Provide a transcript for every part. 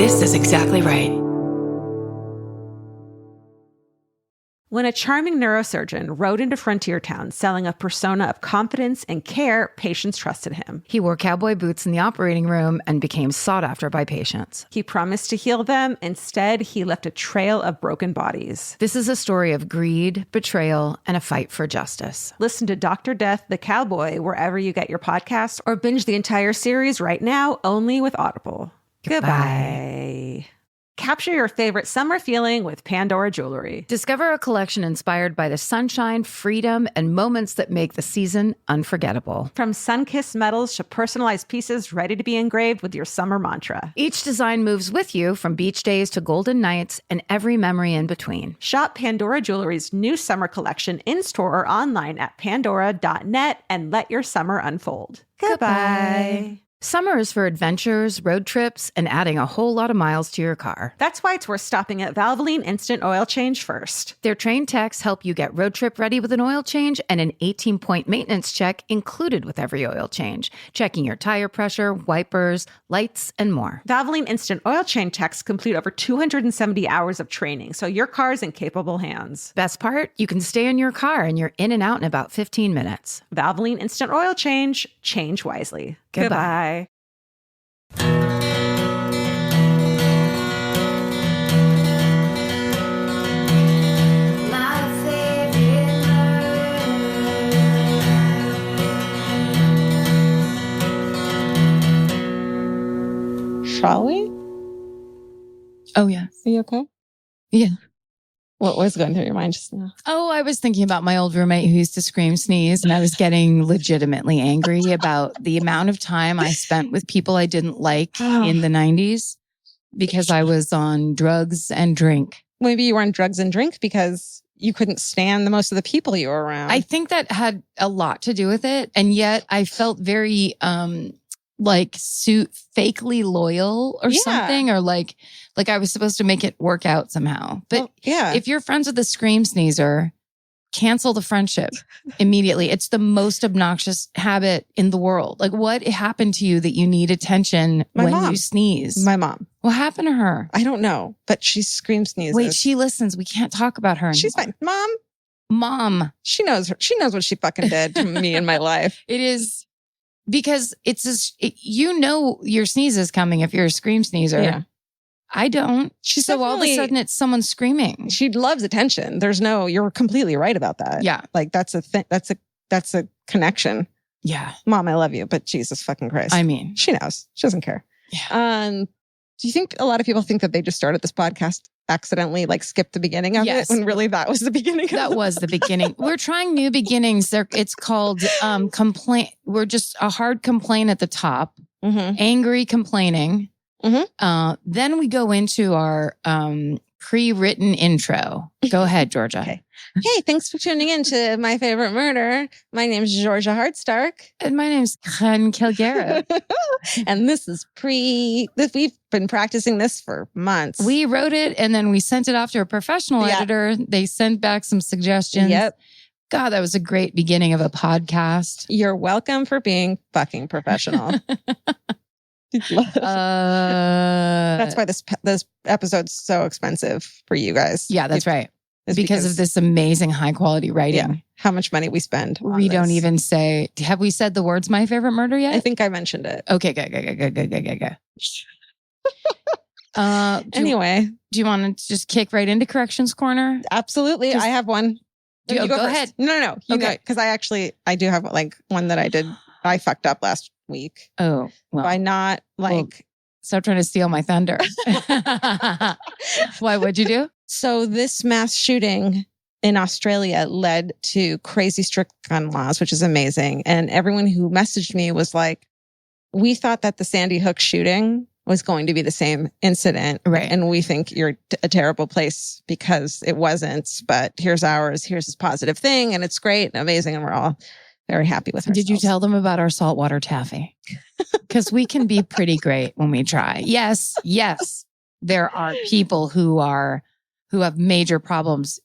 This is exactly right. When a charming neurosurgeon rode into Frontier Town selling a persona of confidence and care, patients trusted him. He wore cowboy boots in the operating room and became sought after by patients. He promised to heal them. Instead, he left a trail of broken bodies. This is a story of greed, betrayal, and a fight for justice. Listen to Dr. Death, the Cowboy, wherever you get your podcasts, or binge the entire series right now, only with Audible. Goodbye. Capture your favorite summer feeling with Pandora Jewelry. Discover a collection inspired by the sunshine, freedom, and moments that make the season unforgettable. From sun-kissed metals to personalized pieces ready to be engraved with your summer mantra. Each design moves with you from beach days to golden nights and every memory in between. Shop Pandora Jewelry's new summer collection in-store or online at pandora.net and let your summer unfold. Goodbye. Summer is for adventures, road trips, and adding a whole lot of miles to your car. That's why it's worth stopping at Valvoline Instant Oil Change first. Their trained techs help you get road trip ready with an oil change and an 18-point maintenance check included with every oil change, checking your tire pressure, wipers, lights, and more. Valvoline Instant Oil Change techs complete over 270 hours of training, so your car's in capable hands. Best part? You can stay in your car and you're in and out in about 15 minutes. Valvoline Instant Oil Change. Change wisely. Goodbye. Shall we? Oh, yeah. Are you okay? Yeah. What was going through your mind just now? Oh, I was thinking about my old roommate who used to scream sneeze, and I was getting legitimately angry about the amount of time I spent with people I didn't like in the 90s because I was on drugs and drink. Maybe you were on drugs and drink because you couldn't stand the most of the people you were around. I think that had a lot to do with it. And yet I felt very, fakely loyal or something, or like I was supposed to make it work out somehow. But if you're friends with a scream sneezer, cancel the friendship immediately. It's the most obnoxious habit in the world. Like, what happened to you that you need attention when you sneeze? My mom. What happened to her? I don't know, but she scream sneezes. Wait, she listens. We can't talk about her anymore. She's fine. Mom. She knows what she fucking did to me in my life. It is because you know your sneeze is coming if you're a scream sneezer. Yeah. I don't. She's so all of a sudden it's someone screaming. She loves attention. You're completely right about that. Yeah. Like that's a thing. That's a connection. Yeah. Mom, I love you, but Jesus fucking Christ. I mean, she knows. She doesn't care. Yeah. Do you think a lot of people think that they just started this podcast accidentally, like skipped the beginning of it, when really that was the beginning? That was the beginning. We're trying new beginnings. It's called complaint. We're just a hard complaint at the top, angry complaining. Then we go into our pre-written intro. Go ahead, Georgia. Okay. Hey, thanks for tuning in to My Favorite Murder. My name's Georgia Hardstark. And my name's Ken Kilgara. And this is we've been practicing this for months. We wrote it and then we sent it off to a professional editor. They sent back some suggestions. Yep. God, that was a great beginning of a podcast. You're welcome for being fucking professional. That's why this episode's so expensive for you guys. Yeah, that's right. It's because of this amazing high quality writing. Yeah. How much money we spend. We don't even say, have we said the words My Favorite Murder yet? I think I mentioned it. Okay, good. Anyway. Do you want to just kick right into Corrections Corner? Absolutely. I have one. Go ahead. No. Okay. Because I do have like one that I fucked up last week. Oh, well. By not stop trying to steal my thunder. Why? What'd you do? So this mass shooting in Australia led to crazy strict gun laws, which is amazing. And everyone who messaged me was like, we thought that the Sandy Hook shooting was going to be the same incident. Right. And we think you're a terrible place because it wasn't. But here's ours. Here's this positive thing. And it's great and amazing. And we're all very happy with ourselves. Did you tell them about our saltwater taffy? Because we can be pretty great when we try. Yes. There are people who have major problems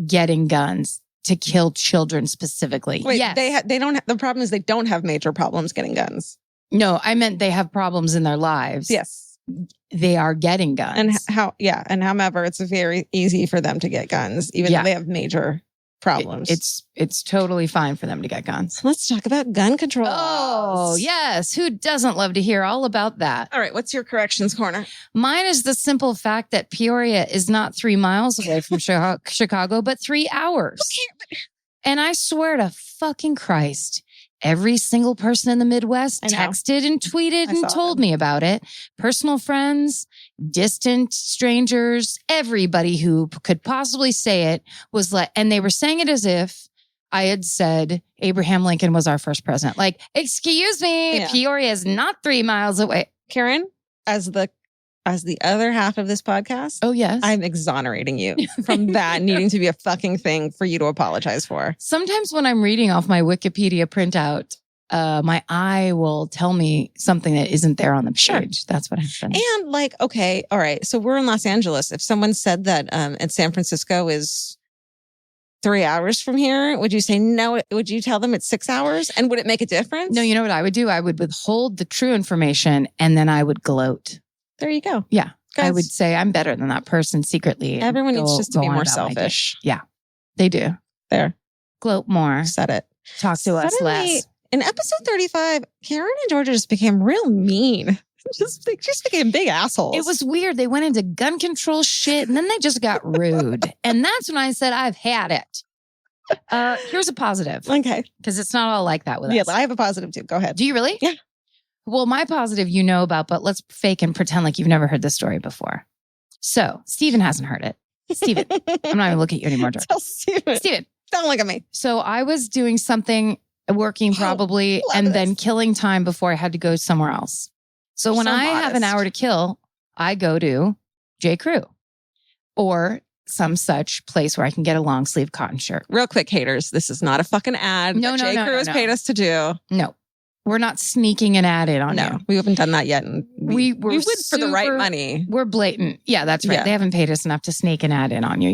getting guns to kill children specifically. Wait, yes. they don't. The problem is they don't have major problems getting guns. No, I meant they have problems in their lives. Yes. they are getting guns. And however, it's very easy for them to get guns, even though they have major problems. It's totally fine for them to get guns. Let's talk about gun control. Oh, yes. Who doesn't love to hear all about that? All right. What's your corrections corner? Mine is the simple fact that Peoria is not 3 miles away from Chicago, but 3 hours. Okay. And I swear to fucking Christ, every single person in the Midwest texted and tweeted and told me about it. Personal friends, distant strangers, everybody who could possibly say it was like, and they were saying it as if I had said Abraham Lincoln was our first president. Like, excuse me, Peoria is not 3 miles away. Karen, as the other half of this podcast, oh yes, I'm exonerating you from that needing to be a fucking thing for you to apologize for. Sometimes when I'm reading off my Wikipedia printout, my eye will tell me something that isn't there on the page. Sure. That's what happens. And like, okay, all right. So we're in Los Angeles. If someone said that San Francisco is 3 hours from here, would you say no? Would you tell them it's 6 hours? And would it make a difference? No, you know what I would do? I would withhold the true information and then I would gloat. There you go. Yeah. I would say I'm better than that person secretly. Everyone needs just to be more selfish. Yeah, they do. There. Gloat more. Said it. Talk to us less. In episode 35, Karen and Georgia just became real mean. They just became big assholes. It was weird. They went into gun control shit and then they just got rude. And that's when I said, I've had it. Here's a positive. Okay. Because it's not all like that with us. Yeah, I have a positive too. Go ahead. Do you really? Yeah. Well, my positive you know about, but let's fake and pretend like you've never heard this story before. So, Steven hasn't heard it. Steven, I'm not even looking at you anymore, George. Tell Steven. Don't look at me. So, I was doing something, working probably, and then killing time before I had to go somewhere else. So, when I have an hour to kill, I go to J. Crew or some such place where I can get a long sleeve cotton shirt. Real quick, haters. This is not a fucking ad. No, J. Crew has paid us to do. No. We're not sneaking an ad in on you. We haven't done that yet. And we would for the right money. We're blatant. Yeah, that's right. Yeah. They haven't paid us enough to sneak an ad in on you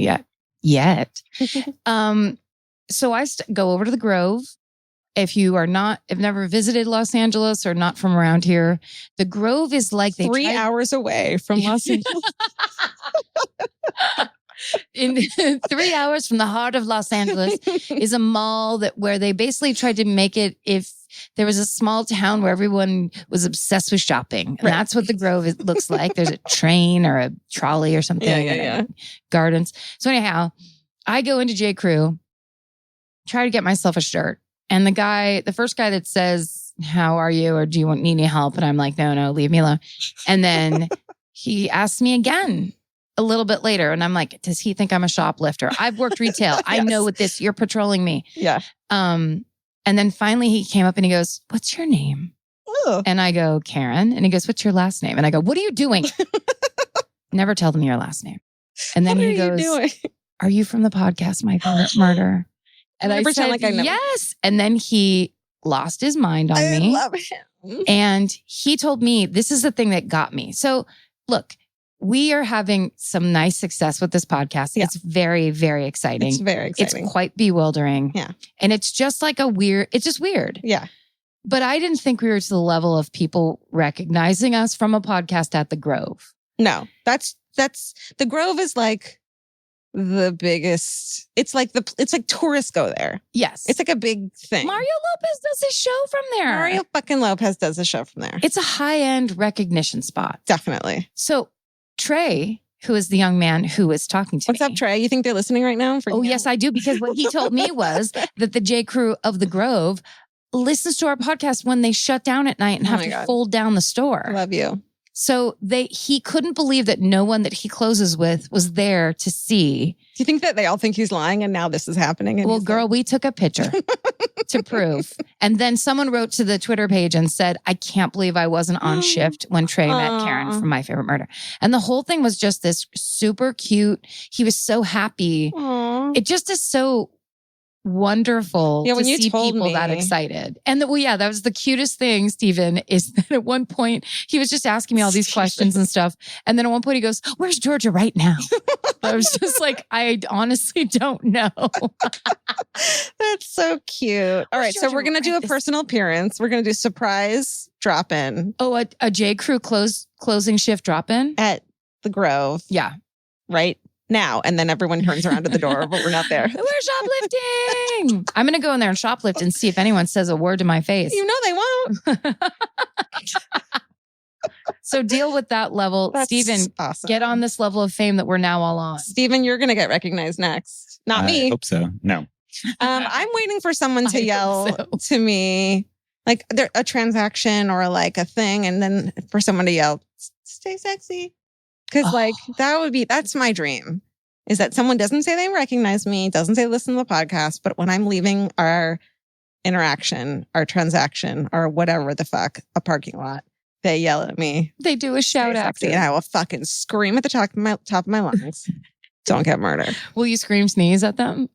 yet. So I go over to the Grove. If you have never visited Los Angeles or not from around here, the Grove is like 3 hours away from Los Angeles. In 3 hours from the heart of Los Angeles is a mall where they basically tried to make it if there was a small town where everyone was obsessed with shopping. And that's what the Grove looks like. There's a train or a trolley or something. Yeah. Gardens. So anyhow, I go into J. Crew, try to get myself a shirt. And the first guy that says, how are you? Or do you need any help? And I'm like, no, leave me alone. And then he asks me again a little bit later. And I'm like, does he think I'm a shoplifter? I've worked retail. Yes. I know what this, you're patrolling me. Yeah. And then finally he came up and he goes, what's your name? Oh. And I go, Karen. And he goes, what's your last name? And I go, what are you doing? Never tell them your last name. And then he goes, are you from the podcast, My Favorite Murder? And I said, like I know. Yes. And then he lost his mind on me. I love him. And he told me, this is the thing that got me. So look, we are having some nice success with this podcast. Yeah. It's very, very exciting. It's very exciting. It's quite bewildering. Yeah. And it's just like it's just weird. Yeah. But I didn't think we were to the level of people recognizing us from a podcast at the Grove. No, that's the Grove is like the biggest. It's like tourists go there. Yes. It's like a big thing. Mario Lopez does a show from there. Mario fucking Lopez does a show from there. It's a high-end recognition spot. Definitely. So Trey, who is the young man who was talking to me. What's up, Trey? You think they're listening right now? Yes, I do. Because what he told me was that the J. Crew of the Grove listens to our podcast when they shut down at night and have to fold down the store. I love you. So he couldn't believe that no one that he closes with was there to see. Do you think that they all think he's lying and now this is happening? Well, girl, we took a picture to prove. And then someone wrote to the Twitter page and said, I can't believe I wasn't on shift when Trey met Karen from My Favorite Murder. And the whole thing was just this super cute. He was so happy. Aww. It just is so wonderful when to you see told people me that excited. And that was the cutest thing, Steven, is that at one point he was just asking me all these questions and stuff. And then at one point he goes, where's Georgia right now? I was just like, I honestly don't know. That's so cute. All right. So we're going to do a personal appearance. We're going to do surprise drop-in. Oh, a J. Crew closing shift drop-in? At the Grove. Yeah. Right now. And then everyone turns around to the door, but we're not there. We're shoplifting. I'm going to go in there and shoplift and see if anyone says a word to my face. You know they won't. So deal with that level. That's Steven, awesome. Get on this level of fame that we're now all on. Steven, you're going to get recognized next. Not me. I hope so. No. I'm waiting for someone to yell to me, like a transaction or like a thing. And then for someone to yell, stay sexy. Because that's my dream, is that someone doesn't say they recognize me, doesn't say listen to the podcast, but when I'm leaving our interaction, our transaction, or whatever the fuck, a parking lot, they yell at me. They do a shout out. And I will fucking scream at the top of my lungs. Don't get murdered. Will you scream sneeze at them?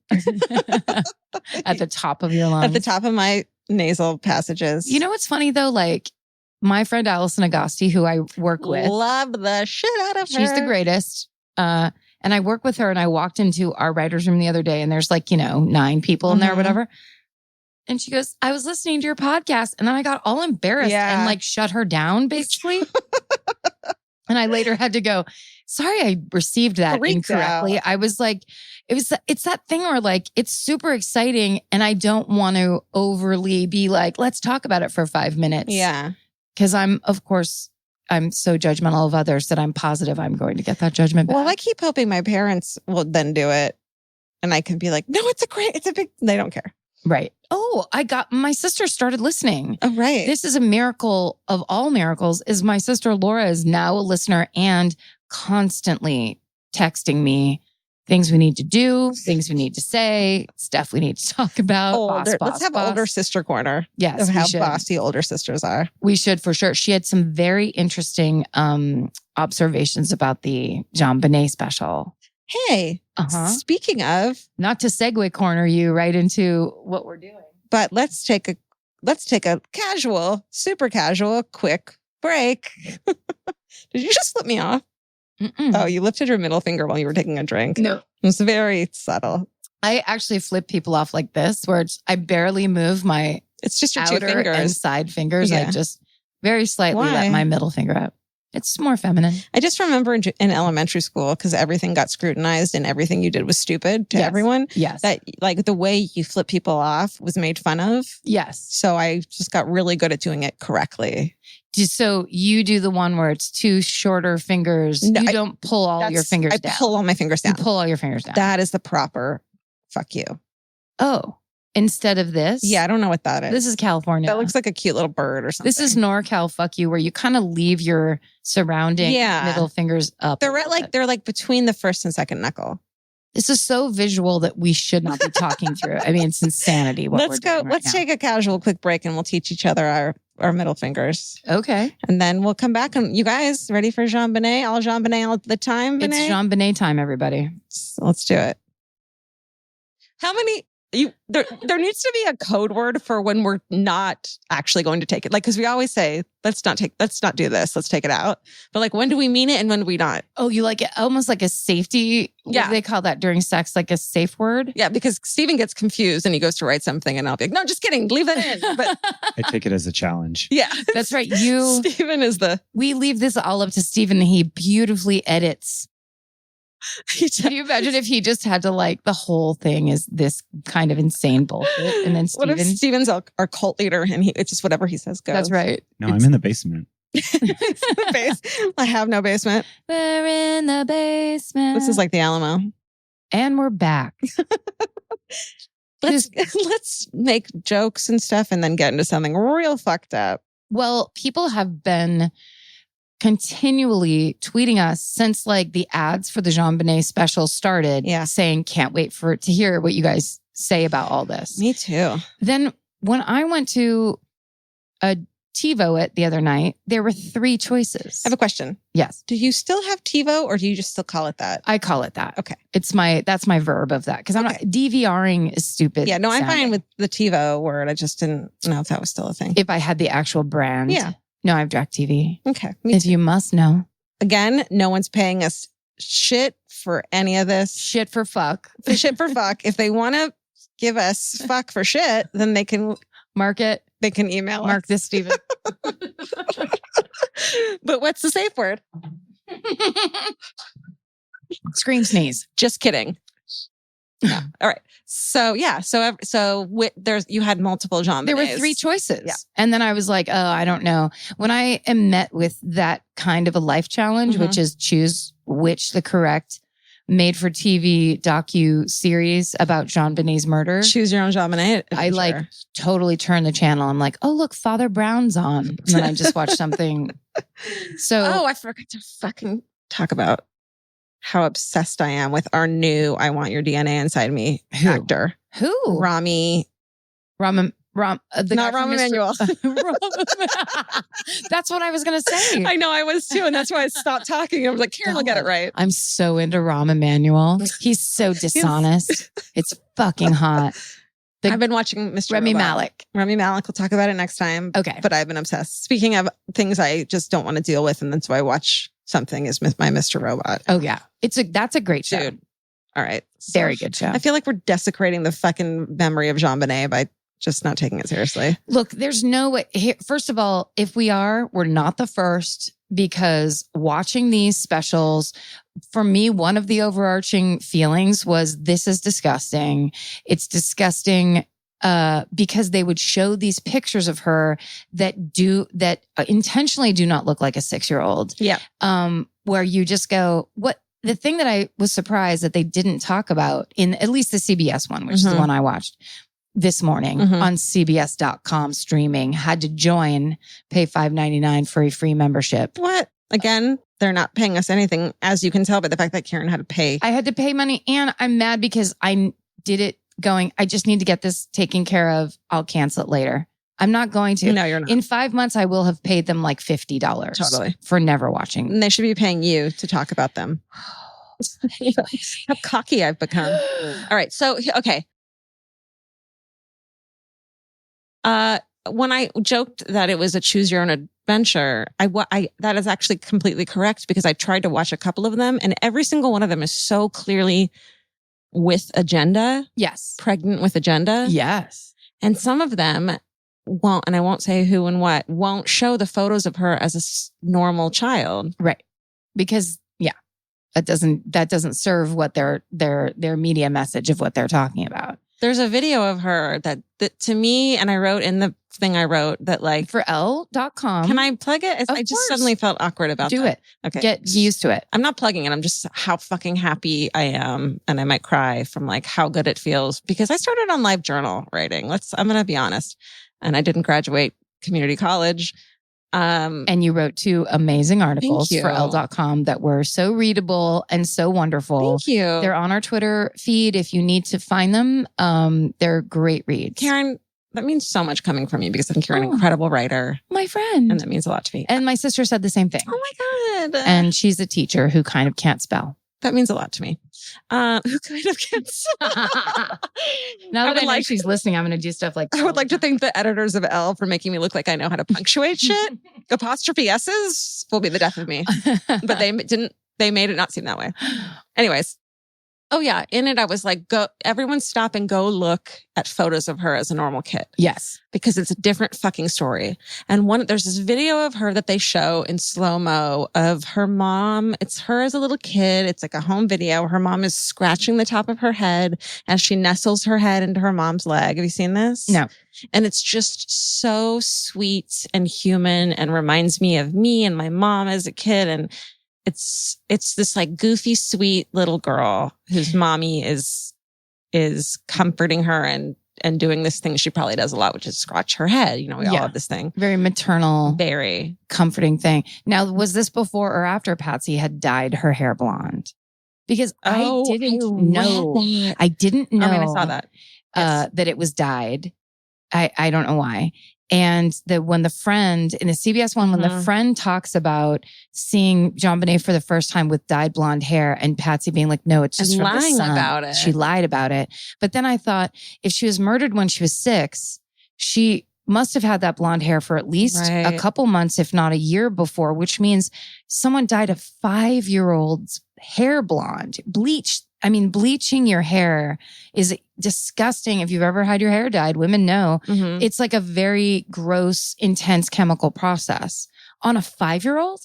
At the top of your lungs? At the top of my nasal passages. You know what's funny though? Like my friend Allison Agosti, who I work with. Love the shit out of her. She's the greatest. And I work with her, and I walked into our writer's room the other day, and there's 9 people in there or whatever. And she goes, I was listening to your podcast, and then I got all embarrassed and shut her down, basically. And I later had to go, sorry, I received that incorrectly. I was like, it's that thing where it's super exciting, and I don't want to overly be like, let's talk about it for 5 minutes. Yeah. Because I'm so judgmental of others that I'm positive I'm going to get that judgment back. Well, I keep hoping my parents will then do it, and I can be like, no, it's a big, they don't care. Right. Oh, my sister started listening. Oh, right. This is a miracle of all miracles, is my sister Laura is now a listener and constantly texting me things we need to do, things we need to say, stuff we need to talk about. Let's have older sister corner. Yes, of how bossy older sisters are. We should, for sure. She had some very interesting observations about the JonBenét special. Hey, speaking of, not to segue corner you right into what we're doing, but let's take a casual, super casual, quick break. Did you just flip me off? Mm-mm. Oh, you lifted your middle finger while you were taking a drink. No. It was very subtle. I actually flip people off like this, where I barely move my it's just your outer two fingers and side fingers. Yeah. I just very slightly let my middle finger up. It's more feminine. I just remember in elementary school, because everything got scrutinized and everything you did was stupid to everyone. Yes. That the way you flip people off was made fun of. Yes. So I just got really good at doing it correctly. So you do the one where it's two shorter fingers. No, you don't pull all your fingers down. I pull all my fingers down. You pull all your fingers down. That is the proper fuck you. Oh, instead of this? Yeah, I don't know what that is. This is California. That looks like a cute little bird or something. This is NorCal fuck you, where you kind of leave your surrounding middle fingers up. They're like between the first and second knuckle. This is so visual that we should not be talking through. I mean, it's insanity. Let's take a casual quick break, and we'll teach each other our middle fingers. Okay. And then we'll come back. And you guys ready for JonBenét? All JonBenét all the time, Benét? It's JonBenét time, everybody. So let's do it. How many... There needs to be a code word for when we're not actually going to take it. Because we always say, let's not do this. Let's take it out. But when do we mean it and when do we not? Oh, you like it almost like a safety. Yeah. What do they call that during sex? Like a safe word? Yeah, because Steven gets confused and he goes to write something and I'll be like, no, just kidding. Leave that in. But I take it as a challenge. Yeah. That's right. Steven is we leave this all up to Steven, and he beautifully edits. Can you imagine if he just had to the whole thing is this kind of insane bullshit, and then Steven... What if Steven's our cult leader and it's just whatever he says goes? That's right. No, I'm in the basement. I have no basement. We're in the basement. This is like the Alamo. And we're back. Let's make jokes and stuff and then get into something real fucked up. Well, people have been continually tweeting us since the ads for the JonBenét special started, saying can't wait to hear what you guys say about all this. Me too. Then when I went to a TiVo it the other night, there were 3 choices. I have a question. Yes. Do you still have TiVo or do you just still call it that? I call it that. Okay. That's my verb of that, because I'm not DVRing is stupid. Yeah, no, I'm fine with the TiVo word. I just didn't know if that was still a thing. If I had the actual brand. Yeah. No, I have DirecTV. Okay. If you must know. Again, no one's paying us shit for any of this. Shit for fuck. Shit for fuck. If they want to give us fuck for shit, then they can mark it. they can email us. Mark this, Steven. But what's the safe word? Scream sneeze. Just kidding. No. All right. So yeah. There's you had multiple JonBenets. There were 3 choices. Yeah. And then I was like, oh, I don't know. When I am met with that kind of a life challenge, which is choose which the correct made-for-TV docu-series about JonBenét's murder. Choose your own JonBenét. I like totally turn the channel. I'm like, oh, look, Father Brown's on. And then I just watch something. So, I forgot to fucking talk about how obsessed I am with our new I Want Your DNA Inside Me actor. Who? Rami. Not Rahm Emanuel. That's what I was going to say. I know I was too. And that's why I stopped talking. I was like, Karen will get it right. I'm so into Rahm Emanuel. He's so dishonest. It's fucking hot. I've been watching Mr. Rami Robot. Malek. We'll talk about it next time. Okay. But I've been obsessed. Speaking of things I just don't want to deal with, and that's why I watch something is my Mr. Robot. Oh yeah. That's a great show. Dude. All right. So very good show. I feel like we're desecrating the fucking memory of JonBenét by just not taking it seriously. Look, there's no way. First of all, if we're not the first, because watching these specials, for me, one of the overarching feelings was this is disgusting. It's disgusting because they would show these pictures of her that intentionally do not look like a 6-year-old. Yeah. Where you just go, what? The thing that I was surprised that they didn't talk about in at least the CBS one, which is the one I watched this morning on CBS.com streaming, had to join, pay $5.99 for a free membership. What? Again, they're not paying us anything, as you can tell by the fact that Karen had to pay. I had to pay money, and I'm mad because I did it going, I just need to get this taken care of. I'll cancel it later. I'm not going to. No, you're not. In 5 months, I will have paid them like $50 totally for never watching. And they should be paying you to talk about them. How cocky I've become. All right. So, okay. When I joked that it was a choose your own adventure, that is actually completely correct, because I tried to watch a couple of them and every single one of them is so clearly with agenda. Yes. Pregnant with agenda. Yes. And some of them won't, and I won't say who and what, won't show the photos of her as a normal child. Right. Because that doesn't serve what their media message of what they're talking about. There's a video of her that to me, and I wrote in the thing I wrote that like for L.com. Can I plug it? I just suddenly felt awkward about that. Do it. Okay. Get used to it. I'm not plugging it. I'm just how fucking happy I am. And I might cry from like how good it feels, because I started on live journal writing. I'm going to be honest. And I didn't graduate community college. And you wrote 2 amazing articles for L.com that were so readable and so wonderful. Thank you. They're on our Twitter feed if you need to find them. They're great reads. Karen, that means so much coming from you, because I think you're an incredible writer. My friend. And that means a lot to me. And my sister said the same thing. Oh my God. And she's a teacher who kind of can't spell. That means a lot to me. Who kind of can't spell. Now that I know she's listening, I'm going to do stuff like that. I would like to thank the editors of Elle for making me look like I know how to punctuate shit. Apostrophe S's will be the death of me. But they made it not seem that way. Anyways. Oh yeah. In it, I was like, everyone stop and go look at photos of her as a normal kid. Yes. Because it's a different fucking story. And there's this video of her that they show in slow-mo of her mom. It's her as a little kid. It's like a home video. Her mom is scratching the top of her head as she nestles her head into her mom's leg. Have you seen this? No. And it's just so sweet and human and reminds me of me and my mom as a kid. And it's this like goofy, sweet little girl whose mommy is comforting her and doing this thing she probably does a lot, which is scratch her head. You know, we all have this thing. Very maternal, very comforting thing. Now, was this before or after Patsy had dyed her hair blonde? Because I didn't know. I didn't know. I mean, I saw that. That it was dyed. I don't know why. And when the friend in the CBS one, when the friend talks about seeing JonBenét for the first time with dyed blonde hair, and Patsy being like, no, it's just from the sun. About it. She lied about it. But then I thought, if she was murdered when she was 6, she must have had that blonde hair for at least a couple months, if not a year before, which means someone dyed a 5-year-old's hair blonde. Bleaching your hair is disgusting. If you've ever had your hair dyed, women know it's like a very gross, intense chemical process. On a 5-year-old,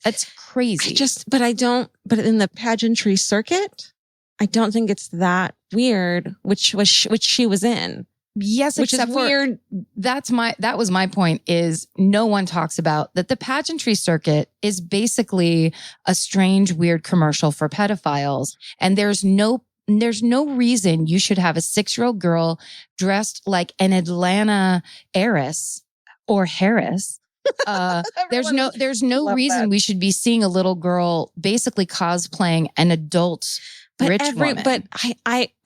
that's crazy. But in the pageantry circuit, I don't think it's that weird, which she was in. Yes, which is weird. That was my point, is no one talks about that the pageantry circuit is basically a strange, weird commercial for pedophiles. And there's no reason you should have a 6-year-old girl dressed like an Atlanta heiress or Harris. There's no reason we should be seeing a little girl basically cosplaying an adult rich woman. But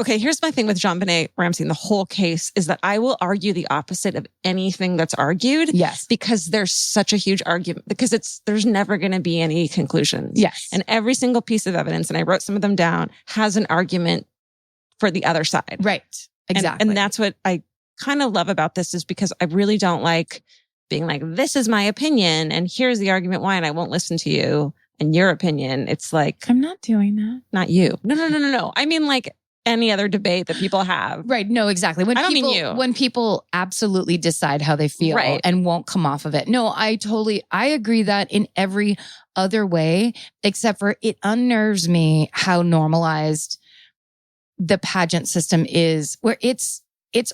okay, here's my thing with JonBenét Ramsey and the whole case is that I will argue the opposite of anything that's argued. Yes. Because there's such a huge argument, because there's never going to be any conclusions. Yes. And every single piece of evidence, and I wrote some of them down, has an argument for the other side. Right. Exactly. And that's what I kind of love about this, is because I really don't like being like, this is my opinion and here's the argument why, and I won't listen to you and your opinion. It's like, I'm not doing that. Not you. No. I mean, like any other debate that people have. Right. No, exactly. I don't mean you. When people absolutely decide how they feel and won't come off of it. No, I agree that in every other way, except for it unnerves me how normalized the pageant system is, where it's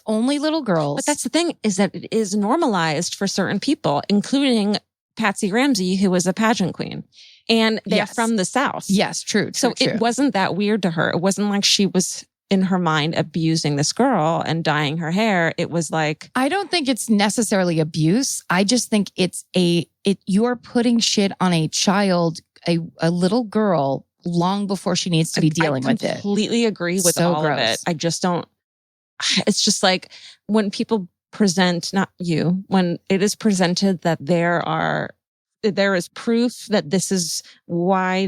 only little girls. But that's the thing, is that it is normalized for certain people, including Patsy Ramsey, who was a pageant queen. And they're from the South. Yes, true. It wasn't that weird to her. It wasn't like she was in her mind abusing this girl and dyeing her hair. It was like, I don't think it's necessarily abuse. I just think you're putting shit on a child, a little girl, long before she needs to be dealing with it. I completely agree with all of it. I just don't. It's just like when people present, not you, when it is presented that there is proof that this is why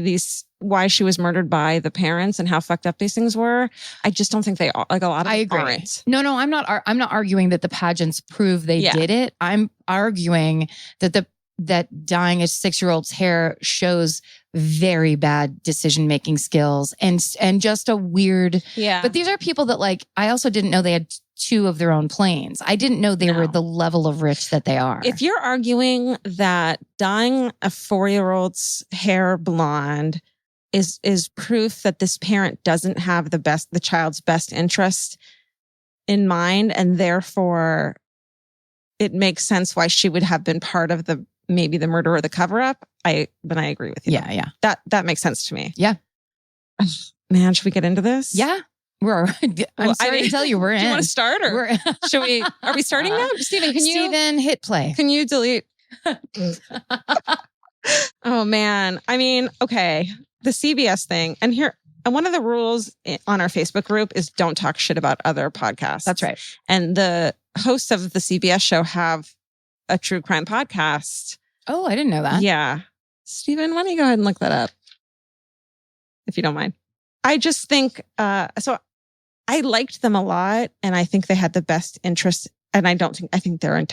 she was murdered by the parents and how fucked up these things were. I just don't think they are. Like a lot of them aren't. No, I'm not arguing that the pageants prove they did it. I'm arguing that dyeing a 6-year-old's hair shows very bad decision-making skills and just a weird. Yeah. But these are people that, like, I also didn't know they had 2 of their own planes. I didn't know they were the level of rich that they are. If you're arguing that dyeing a 4-year-old's hair blonde is proof that this parent doesn't have the child's best interest in mind, and therefore it makes sense why she would have been part of maybe the murder or the cover-up, then I agree with you. Yeah. That makes sense to me. Yeah. Man, should we get into this? Yeah. I'm sorry to tell you, we're in. Do you want to start, or should we? Are we starting now? Steven, hit play. Can you delete? Oh man. I mean, okay. The CBS thing. And one of the rules on our Facebook group is don't talk shit about other podcasts. That's right. And the hosts of the CBS show have a true crime podcast. Oh, I didn't know that. Yeah. Steven, why don't you go ahead and look that up? If you don't mind. I just think, so I liked them a lot, and I think they had the best interest, and I think they're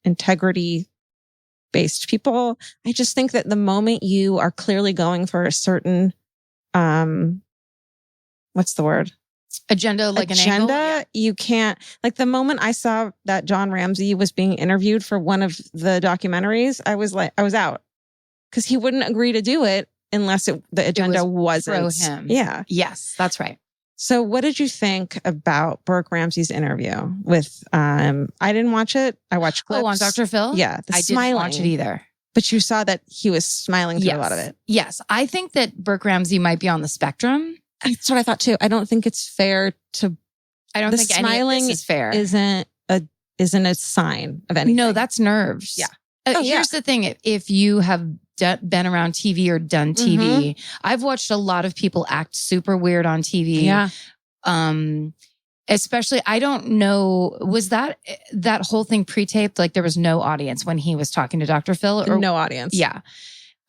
integrity-based people. I just think that the moment you are clearly going for a certain, what's the word? Agenda, an angle? Yeah. You can't, like the moment I saw that John Ramsey was being interviewed for one of the documentaries, I was out, because he wouldn't agree to do it unless the agenda wasn't pro him. Yeah. Yes, that's right. So what did you think about Burke Ramsey's interview with, I didn't watch it. I watched clips. Oh, on Dr. Phil? Yeah. I didn't watch it either. But you saw that he was smiling through a lot of it. Yes. I think that Burke Ramsey might be on the spectrum. That's what I thought too. I don't think it's fair to. I don't think smiling is fair. Isn't a sign of anything. No, that's nerves. Yeah. Here's the thing. If you have been around TV or done TV, I've watched a lot of people act super weird on TV. Yeah. Especially, I don't know, was that whole thing pre-taped? Like there was no audience when he was talking to Dr. Phil? Or no audience. Yeah.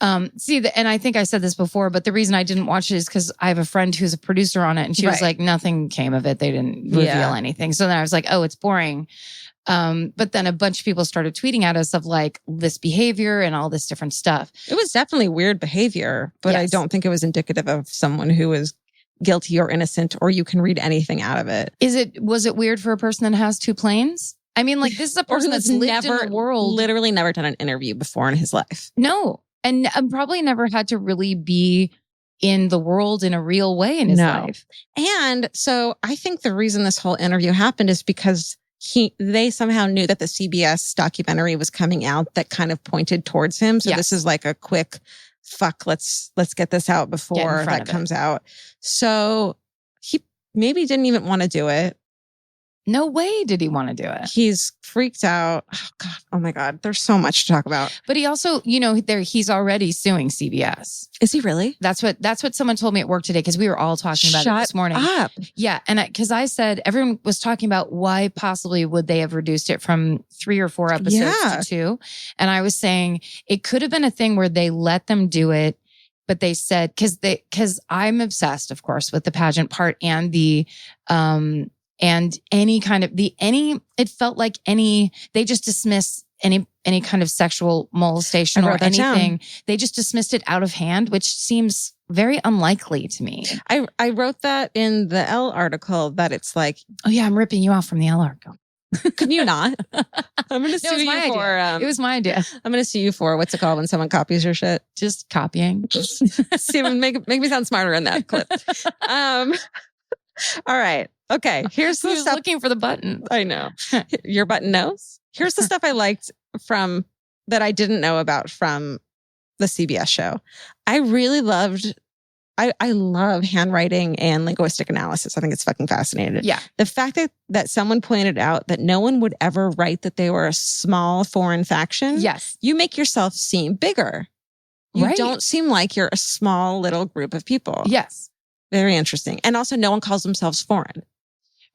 And I think I said this before, but the reason I didn't watch it is because I have a friend who's a producer on it, and she was like, nothing came of it. They didn't reveal anything. So then I was like, oh, it's boring. But then a bunch of people started tweeting at us of like this behavior and all this different stuff. It was definitely weird behavior, but I don't think it was indicative of someone who was guilty or innocent, or you can read anything out of it. Was it weird for a person that has 2 planes? I mean, like, this is a person that's lived in the world. Literally never done an interview before in his life. No. And probably never had to really be in the world in a real way in his life. And so I think the reason this whole interview happened is because they somehow knew that the CBS documentary was coming out that kind of pointed towards him. So this is like a quick, fuck, let's get this out before that comes out. So he maybe didn't even want to do it. No way did he want to do it. He's freaked out. Oh God. Oh my God. There's so much to talk about. But he also, he's already suing CBS. Is he really? That's what someone told me at work today, because we were all talking about it this morning. Shut up. Yeah. And because I said, everyone was talking about why possibly would they have reduced it from 3 or 4 episodes to 2. And I was saying it could have been a thing where they let them do it, but they said, because I'm obsessed, of course, with the pageant part and the, and any kind of it felt like they just dismiss any kind of sexual molestation or anything. They just dismissed it out of hand, which seems very unlikely to me. I wrote that in the Elle article that it's like, oh yeah, I'm ripping you off from the Elle article. Can you not? I'm going to sue you for. It was my idea. I'm going to sue you for what's it called when someone copies your shit? Just copying. Steven, make me sound smarter in that clip. All right. Okay. Here's the stuff. Looking for the button. I know. Your button knows. Here's the stuff I liked from that I didn't know about from the CBS show. I really loved. I love handwriting and linguistic analysis. I think it's fucking fascinating. Yeah. The fact that someone pointed out that no one would ever write that they were a small foreign faction. Yes. You make yourself seem bigger. You don't seem like you're a small little group of people. Yes. Very interesting. And also no one calls themselves foreign.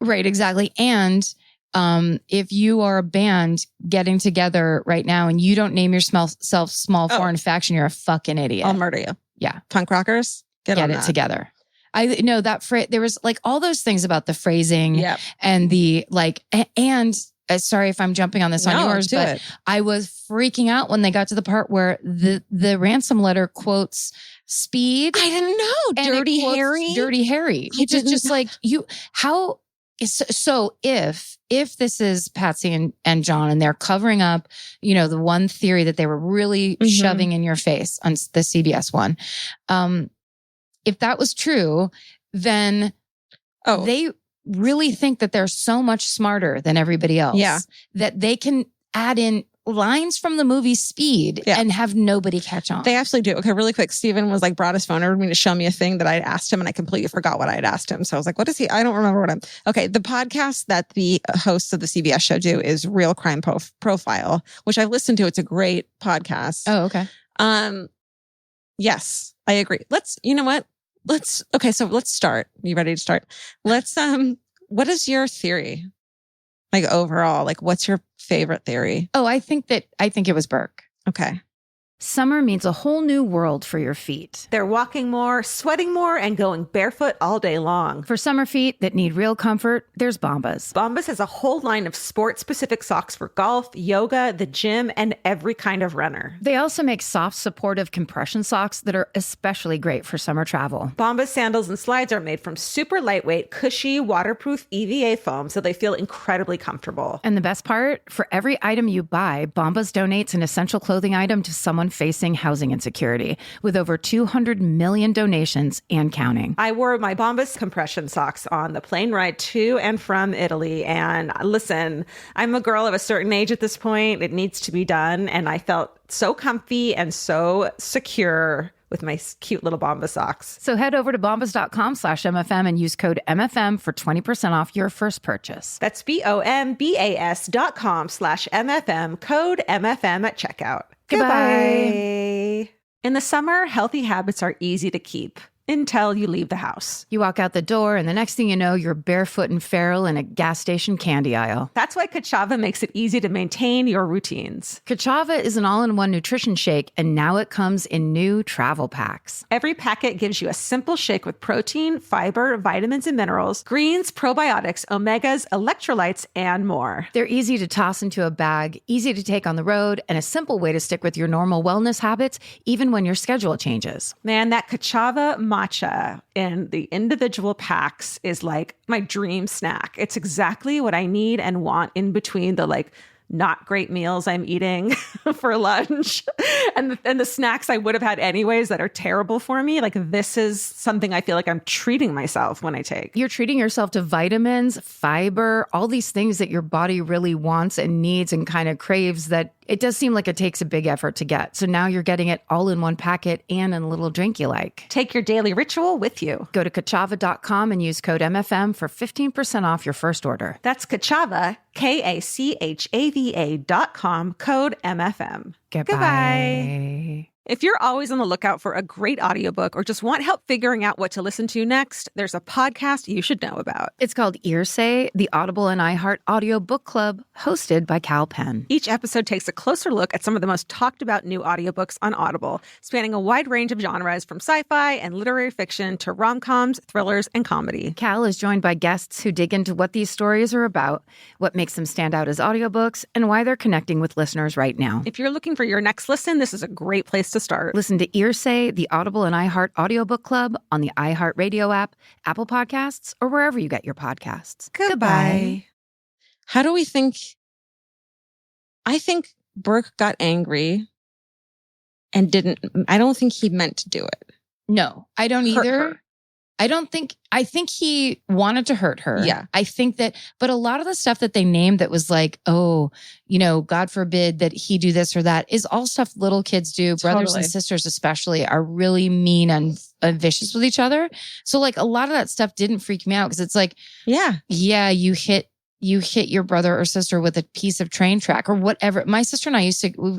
Right, exactly. And if you are a band getting together right now and you don't name yourself small foreign faction, you're a fucking idiot. I'll murder you. Yeah. Punk rockers, get it together. I know that there was like all those things about the phrasing and the like, and sorry if I'm jumping on this on yours, but I was freaking out when they got to the part where the ransom letter quotes Speed. I didn't know. Dirty Harry. Dirty Harry. It's just like so if this is Patsy and John and they're covering up, the one theory that they were really shoving in your face on the CBS one, if that was true, then they really think that they're so much smarter than everybody else. Yeah. That they can add in lines from the movie Speed and have nobody catch on. They absolutely do. Okay, really quick. Steven was like, brought his phone over to me to show me a thing that I'd asked him and I completely forgot what I had asked him. So I was like, what is he? I don't remember what okay. The podcast that the hosts of the CBS show do is Real Crime Profile, which I listened to. It's a great podcast. Oh, okay. Yes, I agree. You know what? So let's start. You ready to start? What is your theory? Like overall, like what's your favorite theory? Oh, I think it was Burke. Okay. Summer means a whole new world for your feet. They're walking more, sweating more, and going barefoot all day long. For summer feet that need real comfort, there's Bombas. Bombas has a whole line of sport-specific socks for golf, yoga, the gym, and every kind of runner. They also make soft, supportive compression socks that are especially great for summer travel. Bombas sandals and slides are made from super lightweight, cushy, waterproof EVA foam, so they feel incredibly comfortable. And the best part, for every item you buy, Bombas donates an essential clothing item to someone facing housing insecurity, with over 200 million donations and counting. I wore my Bombas compression socks on the plane ride to and from Italy. And listen, I'm a girl of a certain age at this point. It needs to be done. And I felt so comfy and so secure with my cute little Bombas socks. So head over to bombas.com/MFM and use code MFM for 20% off your first purchase. That's BOMBAS.com/MFM, code MFM at checkout. Goodbye. In the summer, healthy habits are easy to keep until you leave the house. You walk out the door and the next thing you know, you're barefoot and feral in a gas station candy aisle. That's why Kachava makes it easy to maintain your routines. Kachava is an all-in-one nutrition shake, and now it comes in new travel packs. Every packet gives you a simple shake with protein, fiber, vitamins and minerals, greens, probiotics, omegas, electrolytes, and more. They're easy to toss into a bag, easy to take on the road, and a simple way to stick with your normal wellness habits, even when your schedule changes. Man, that Kachava matcha in the individual packs is like my dream snack. It's exactly what I need and want in between the like not great meals I'm eating for lunch and the snacks I would have had anyways that are terrible for me. Like this is something I feel like I'm treating myself when I take. You're treating yourself to vitamins, fiber, all these things that your body really wants and needs and kind of craves that it does seem like it takes a big effort to get. So now you're getting it all in one packet and in a little drink you like. Take your daily ritual with you. Go to Kachava.com and use code MFM for 15% off your first order. That's Kachava, KACHAVA.com, code MFM. Goodbye. If you're always on the lookout for a great audiobook or just want help figuring out what to listen to next, there's a podcast you should know about. It's called Earsay, the Audible and iHeart Audio Book Club, hosted by Cal Penn. Each episode takes a closer look at some of the most talked about new audiobooks on Audible, spanning a wide range of genres from sci-fi and literary fiction to rom-coms, thrillers, and comedy. Cal is joined by guests who dig into what these stories are about, what makes them stand out as audiobooks, and why they're connecting with listeners right now. If you're looking for your next listen, this is a great place to start. Listen to Earsay, the Audible and iHeart Audiobook Club on the iHeartRadio app, Apple Podcasts, or wherever you get your podcasts. Goodbye. How do we think? I think Brooke got angry and I don't think he meant to do it. No, I don't Hurt either. her. I think he wanted to hurt her. Yeah. I think that, but a lot of the stuff that they named that was like, oh, God forbid that he do this or that is all stuff little kids do. Brothers and sisters especially are really mean and vicious with each other. So like a lot of that stuff didn't freak me out because it's like, yeah, you hit your brother or sister with a piece of train track or whatever. My sister and I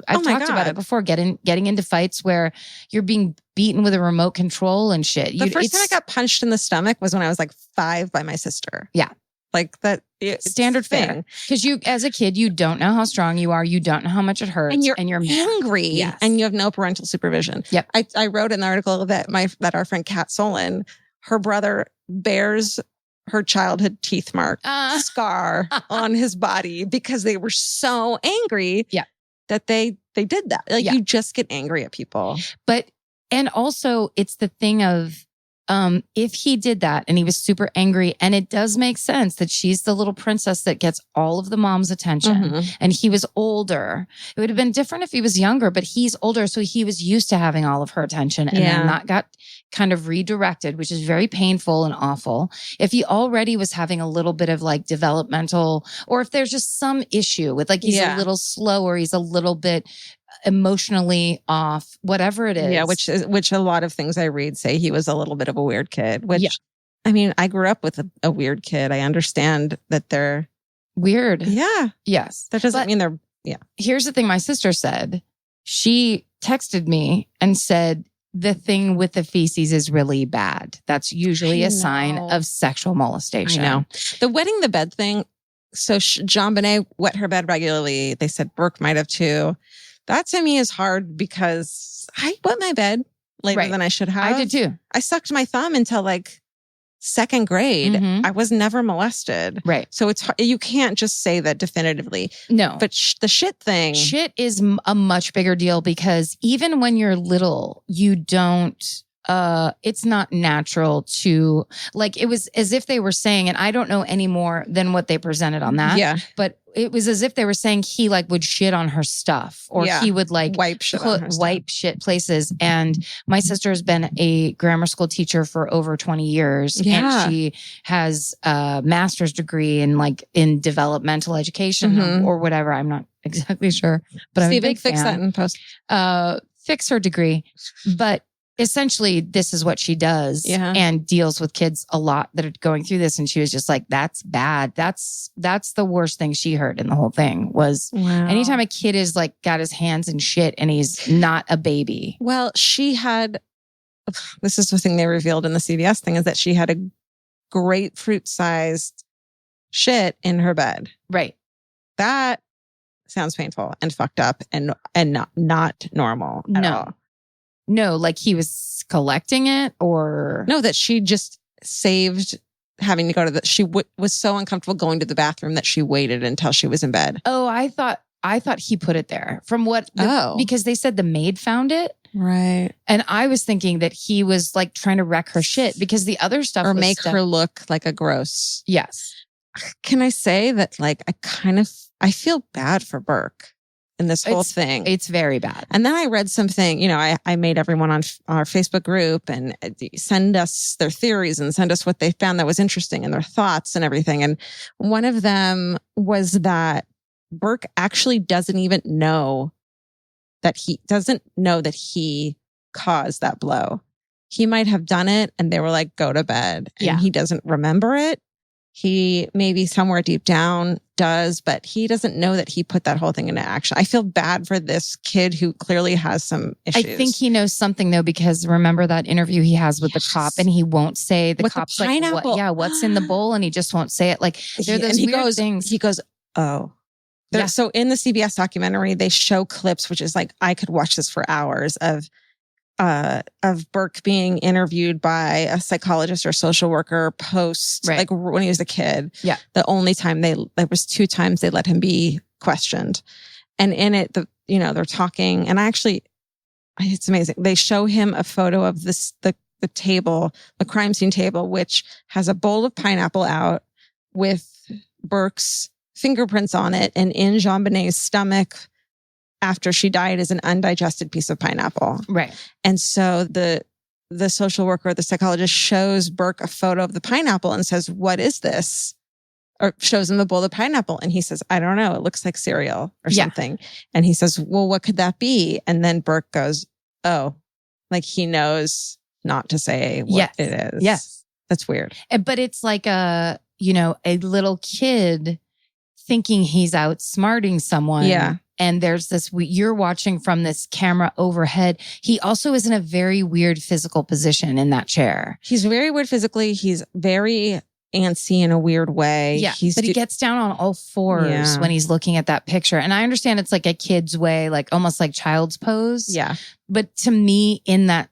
I've talked about it before, getting into fights where you're being beaten with a remote control and shit. The first time I got punched in the stomach was when I was like 5 by my sister. Yeah. Like that. Standard fare. Because you, as a kid, you don't know how strong you are. You don't know how much it hurts. And you're angry. Yes. And you have no parental supervision. Yep. I wrote in the article that our friend Kat Solon, her brother bears her childhood teeth mark scar on his body because they were so angry that they did that. Like you just get angry at people. And also it's the thing of, if he did that and he was super angry, and it does make sense that she's the little princess that gets all of the mom's attention and he was older. It would have been different if he was younger, but he's older. So he was used to having all of her attention and then that got kind of redirected, which is very painful and awful. If he already was having a little bit of like developmental, or if there's just some issue with like, he's a little slow or he's a little bit emotionally off, whatever it is. Yeah, which a lot of things I read say he was a little bit of a weird kid, which I mean, I grew up with a weird kid. I understand that they're weird. Yeah. Yes. That doesn't mean they're, Here's the thing my sister said. She texted me and said, the thing with the feces is really bad. That's usually a sign of sexual molestation. I know. The wetting the bed thing. So JonBenét wet her bed regularly. They said Brooke might have too. That to me is hard because I wet my bed later than I should have. I did too. I sucked my thumb until like 2nd grade. I was never molested. Right. So you can't just say that definitively. No. But the shit thing. Shit is a much bigger deal because even when you're little, you don't, it's not natural to, like, it was as if they were saying, and I don't know any more than what they presented on that. Yeah. But it was as if they were saying he like would shit on her stuff or he would like wipe shit places. And my sister has been a grammar school teacher for over 20 years. Yeah. And she has a master's degree in developmental education or whatever. I'm not exactly sure, but I'm a big fix fan. that in post. Fix her degree. But essentially, this is what she does and deals with kids a lot that are going through this. And she was just like, that's bad. That's the worst thing she heard in the whole thing was anytime a kid is like got his hands in shit and he's not a baby. Well, she had, this is the thing they revealed in the CBS thing, is that she had a grapefruit-sized shit in her bed. Right. That sounds painful and fucked up and not normal at all. No, like he was collecting it or... No, that she just saved having to go to she was so uncomfortable going to the bathroom that she waited until she was in bed. Oh, I thought he put it there from what... because they said the maid found it. Right. And I was thinking that he was like trying to wreck her shit because the other stuff or was make her look like a gross. Yes. Can I say that like I feel bad for Burke in this whole thing. It's very bad. And then I read something, I made everyone on our Facebook group and send us their theories and send us what they found that was interesting and their thoughts and everything. And one of them was that Burke actually doesn't know that he caused that blow. He might have done it and they were like, go to bed. And he doesn't remember it. He maybe somewhere deep down does, but he doesn't know that he put that whole thing into action. I feel bad for this kid who clearly has some issues. I think he knows something though, because remember that interview he has with the cop and he won't say the cop's the pineapple. like, what's in the bowl? And he just won't say it. Like there are those weird things. He goes, oh. So in the CBS documentary, they show clips, which is like, I could watch this for hours of Burke being interviewed by a psychologist or social worker like when he was a kid. Yeah. The only time there was 2 times they let him be questioned. And in it, they're talking and it's amazing. They show him a photo of the table, the crime scene table, which has a bowl of pineapple out with Burke's fingerprints on it. And in JonBenét's stomach after she died is an undigested piece of pineapple. Right. And so the social worker, the psychologist shows Burke a photo of the pineapple and says, what is this? Or shows him the bowl of pineapple. And he says, I don't know. It looks like cereal or something. And he says, well, what could that be? And then Burke goes, oh, like he knows not to say what it is. Yes. That's weird. But it's like a little kid thinking he's outsmarting someone. Yeah. And there's you're watching from this camera overhead. He also is in a very weird physical position in that chair. He's very weird physically. He's very antsy in a weird way. Yeah. But he gets down on all fours when he's looking at that picture. And I understand it's like a kid's way, like almost like child's pose. Yeah. But to me, in that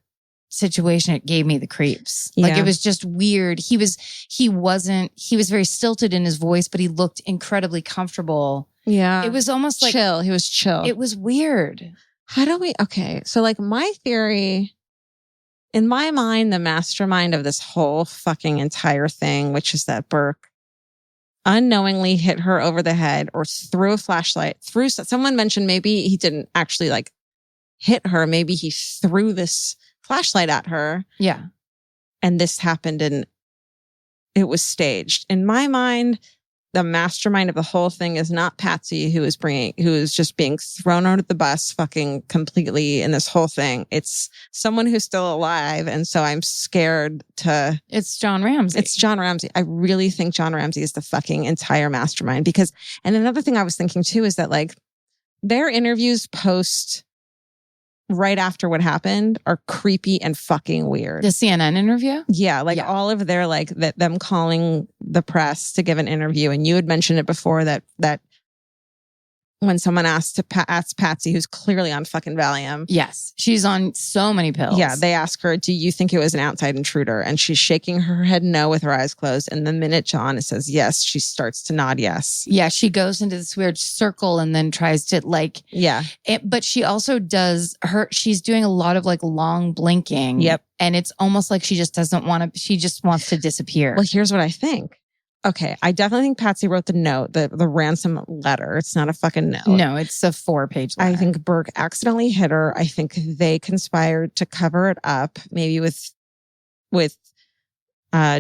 situation, it gave me the creeps. Like it was just weird. He was very stilted in his voice, but he looked incredibly comfortable. Yeah. It was almost like chill. He was chill. It was weird. So like my theory, in my mind, the mastermind of this whole fucking entire thing, which is that Burke unknowingly hit her over the head or threw a flashlight, someone mentioned maybe he didn't actually like hit her. Maybe he threw this flashlight at her. Yeah. And this happened and it was staged. In my mind, the mastermind of the whole thing is not Patsy, who is just being thrown out of the bus fucking completely in this whole thing. It's someone who's still alive. And so I'm scared to... It's John Ramsey. It's John Ramsey. I really think John Ramsey is the fucking entire mastermind because... And another thing I was thinking too is that like their interviews post right after what happened are creepy and fucking weird. The CNN interview? Yeah. All of their like them calling the press to give an interview. And you had mentioned it before that when someone asked Patsy, who's clearly on fucking Valium. Yes. She's on so many pills. Yeah. They ask her, do you think it was an outside intruder? And she's shaking her head no with her eyes closed. And the minute John says yes, she starts to nod yes. Yeah. She goes into this weird circle and then tries to like... Yeah. But she also she's doing a lot of like long blinking. Yep. And it's almost like she just she just wants to disappear. Well, here's what I think. Okay, I definitely think Patsy wrote the note, the ransom letter. It's not a fucking note. No, it's a 4-page letter. I think Burke accidentally hit her. I think they conspired to cover it up, maybe with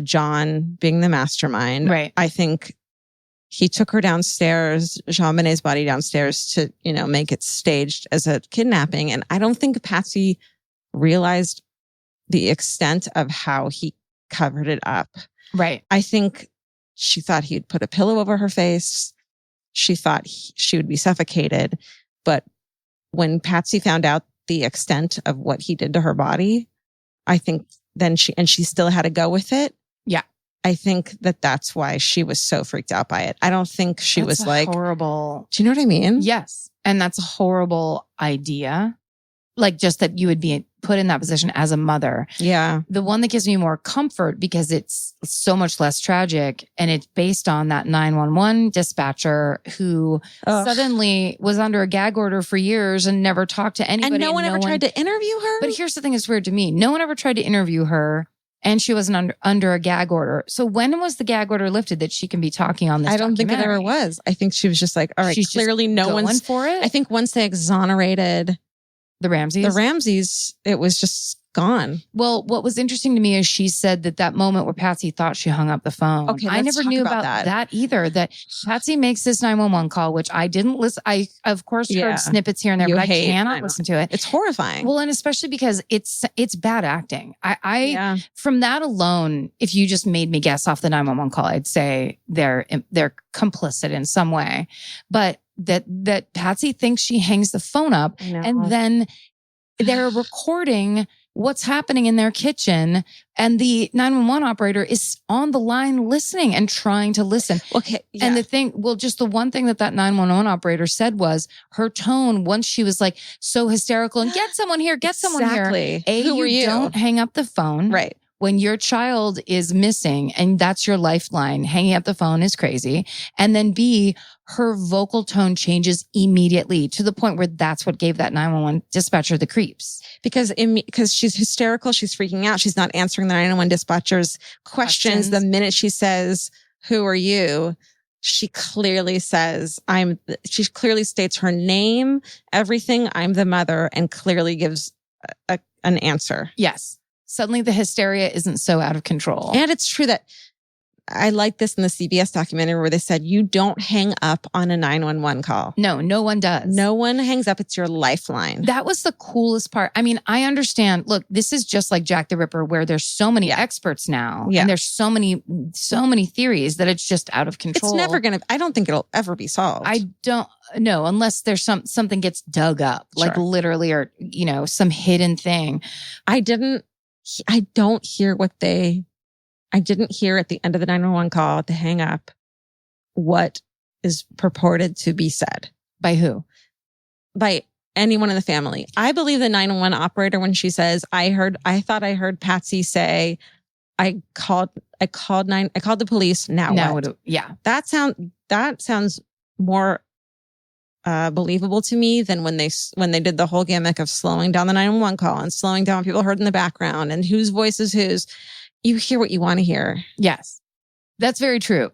John being the mastermind. Right. I think he took her downstairs, JonBenét's body downstairs to, make it staged as a kidnapping. And I don't think Patsy realized the extent of how he covered it up. Right. I think she thought he'd put a pillow over her face. She thought she would be suffocated. But when Patsy found out the extent of what he did to her body, I think then she still had to go with it. Yeah. I think that's why she was so freaked out by it. I don't think she was like horrible. Do you know what I mean? Yes. And that's a horrible idea. Like just that you would be put in that position as a mother. Yeah. The one that gives me more comfort because it's so much less tragic and it's based on that 911 dispatcher who suddenly was under a gag order for years and never talked to anybody. And no one ever tried to interview her? But here's the thing that's weird to me. No one ever tried to interview her. And she wasn't under a gag order. So when was the gag order lifted that she can be talking on this? I don't think it ever was. I think she was just like, all right, she's clearly no one's for it. I think once they exonerated the Ramseys, it was just gone. Well, what was interesting to me is she said that moment where Patsy thought she hung up the phone. Okay, I never knew about that either. That Patsy makes this 911 call, which I didn't listen. I, of course, heard snippets here and there, but I cannot listen to it. It's horrifying. Well, and especially because it's bad acting. I from that alone, if you just made me guess off the 911 call, I'd say they're complicit in some way. But that Patsy thinks she hangs the phone up and then they're recording what's happening in their kitchen and the 911 operator is on the line listening and trying to listen. Okay. Yeah. And the one thing that 911 operator said was her tone once she was like so hysterical and get someone here, get someone here. Who are you? Don't hang up the phone. Right. When your child is missing and that's your lifeline, hanging up the phone is crazy. And then B, her vocal tone changes immediately to the point where that's what gave that 911 dispatcher the creeps. Because she's hysterical, she's freaking out, she's not answering the 911 dispatcher's questions. The minute she says, "Who are you?" she clearly says, she clearly states her name, everything, "I'm the mother," and clearly gives an answer. Yes. Suddenly the hysteria isn't so out of control. And it's true that I like this in the CBS documentary where they said you don't hang up on a 911 call. No one does. No one hangs up. It's your lifeline. That was the coolest part. I mean, I understand. Look, this is just like Jack the Ripper where there's so many experts now and there's so many theories that it's just out of control. It's never going to, I don't think it'll ever be solved. I don't know, unless there's something gets dug up, like literally or, some hidden thing. I didn't hear at the end of the 911 call to hang up what is purported to be said. By who? By anyone in the family. I believe the 911 operator when she says, I thought I heard Patsy say, I called the police. Now what? Yeah. That sounds more believable to me than when they did the whole gimmick of slowing down the 911 call and slowing down what people heard in the background and whose voice is whose. You hear what you want to hear. Yes. That's very true.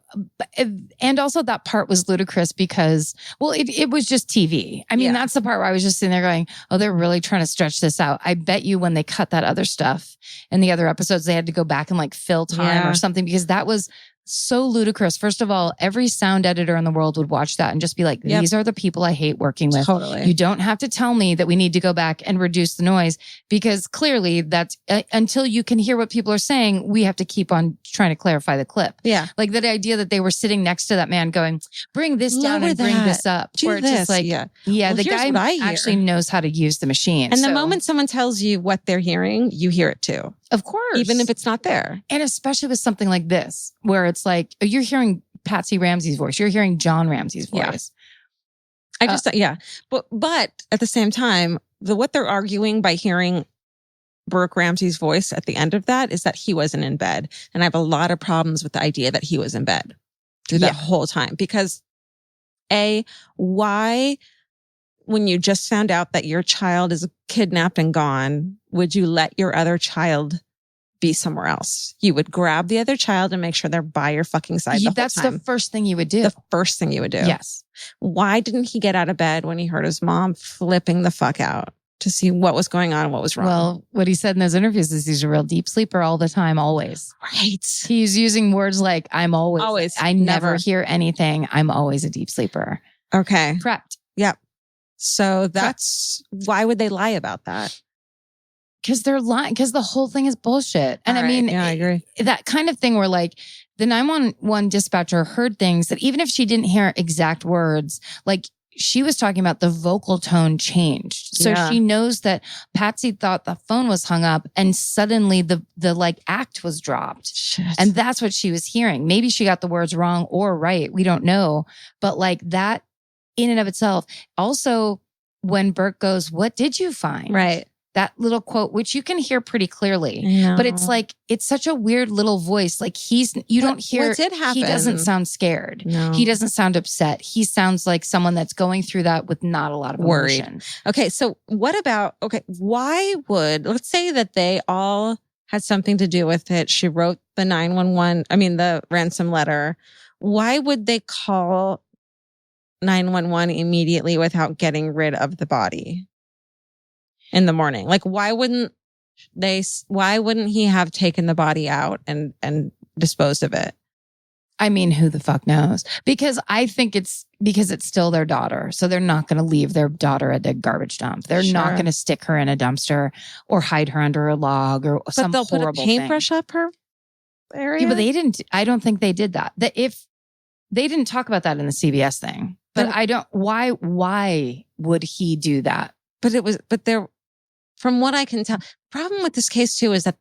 And also that part was ludicrous because, it was just TV. I mean, that's the part where I was just sitting there going, oh, they're really trying to stretch this out. I bet you when they cut that other stuff in the other episodes, they had to go back and fill time or something because that was so ludicrous. First of all, every sound editor in the world would watch that and just be like, these are the people I hate working with. Totally. You don't have to tell me that we need to go back and reduce the noise because clearly that's until you can hear what people are saying, we have to keep on trying to clarify the clip. Yeah. Like that idea that they were sitting next to that man going, bring this down and bring this up. Where it's just like, the guy actually knows how to use the machine. And the moment someone tells you what they're hearing, you hear it too. Of course. Even if it's not there. And especially with something like this, where it's like, you're hearing Patsy Ramsey's voice. You're hearing John Ramsey's voice. Yeah. But at the same time, what they're arguing by hearing Brooke Ramsey's voice at the end of that is that he wasn't in bed. And I have a lot of problems with the idea that he was in bed through that whole time. Because why, when you just found out that your child is kidnapped and gone, would you let your other child be somewhere else? You would grab the other child and make sure they're by your fucking side the whole time. That's the first thing you would do. The first thing you would do. Yes. Why didn't he get out of bed when he heard his mom flipping the fuck out to see what was going on and what was wrong? Well, what he said in those interviews is he's a real deep sleeper all the time, always. Right. He's using words like, I'm always. I never hear anything. I'm always a deep sleeper. Okay. Prepped. Yep. So that's why would they lie about that? Because they're lying. Because the whole thing is bullshit. And I mean, I agree. That kind of thing where the 911 dispatcher heard things that even if she didn't hear exact words, she was talking about the vocal tone changed. So she knows that Patsy thought the phone was hung up and suddenly the act was dropped. Shit. And that's what she was hearing. Maybe she got the words wrong or right. We don't know. But that in and of itself. Also, when Burke goes, what did you find? Right. that little quote, which you can hear pretty clearly, but it's like, it's such a weird little voice. Like you don't hear, what did happen? He doesn't sound scared. No. He doesn't sound upset. He sounds like someone that's going through that with not a lot of emotion. Okay. So why would, let's say that they all had something to do with it. She wrote the the ransom letter. Why would they call 911 immediately without getting rid of the body in the morning? Like, why wouldn't he have taken the body out and disposed of it? I mean, who the fuck knows? Because I think it's still their daughter. So they're not going to leave their daughter at the garbage dump. They're not going to stick her in a dumpster or hide her under a log or some horrible thing. But they'll put a paintbrush up her area? Yeah, but I don't think they did that. If they didn't talk about that in the CBS thing. But why would he do that? From what I can tell, problem with this case too is that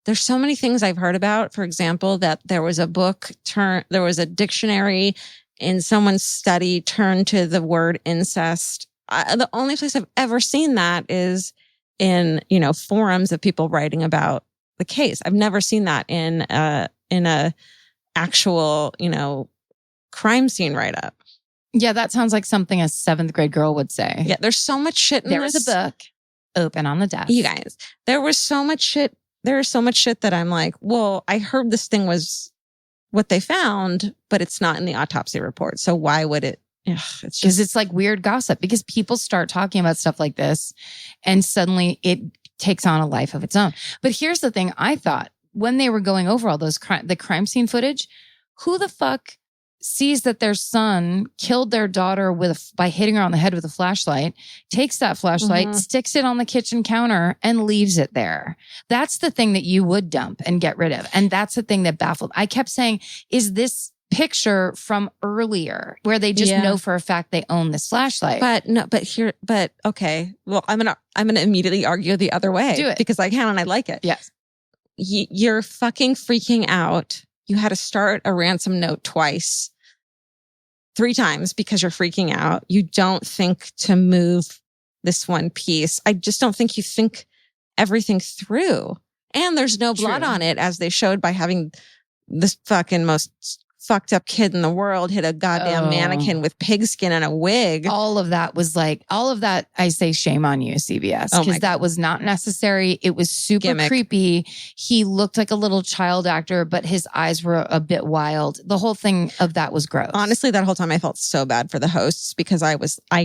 there's so many things I've heard about. For example, that there was a dictionary in someone's study turned to the word incest. The only place I've ever seen that is in, forums of people writing about the case. I've never seen that in a actual, crime scene write-up. Yeah, that sounds like something a 7th grade girl would say. Yeah, there's so much shit in there was a book open on the desk. You guys, there was so much shit. There is so much shit that I'm like, well, I heard this thing was what they found, but it's not in the autopsy report. So why would it? It's like weird gossip, because people start talking about stuff like this and suddenly it takes on a life of its own. But here's the thing. I thought when they were going over all those the crime scene footage, who the fuck sees that their son killed their daughter by hitting her on the head with a flashlight, takes that flashlight, sticks it on the kitchen counter and leaves it there? That's the thing that you would dump and get rid of. And that's the thing that baffled. I kept saying, is this picture from earlier where they just know for a fact they own this flashlight? Okay. Well, I'm going to immediately argue the other way. Do it. Because I can and I like it. Yes. You're fucking freaking out. You had to start a ransom note 3 times because you're freaking out. You don't think to move this one piece. I just don't think you think everything through. And there's no blood on it, as they showed by having this fucking most fucked up kid in the world hit a goddamn mannequin with pigskin and a wig. All of that, I say shame on you, CBS, because that was not necessary. It was super creepy. He looked like a little child actor, but his eyes were a bit wild. The whole thing of that was gross. Honestly, that whole time I felt so bad for the hosts, because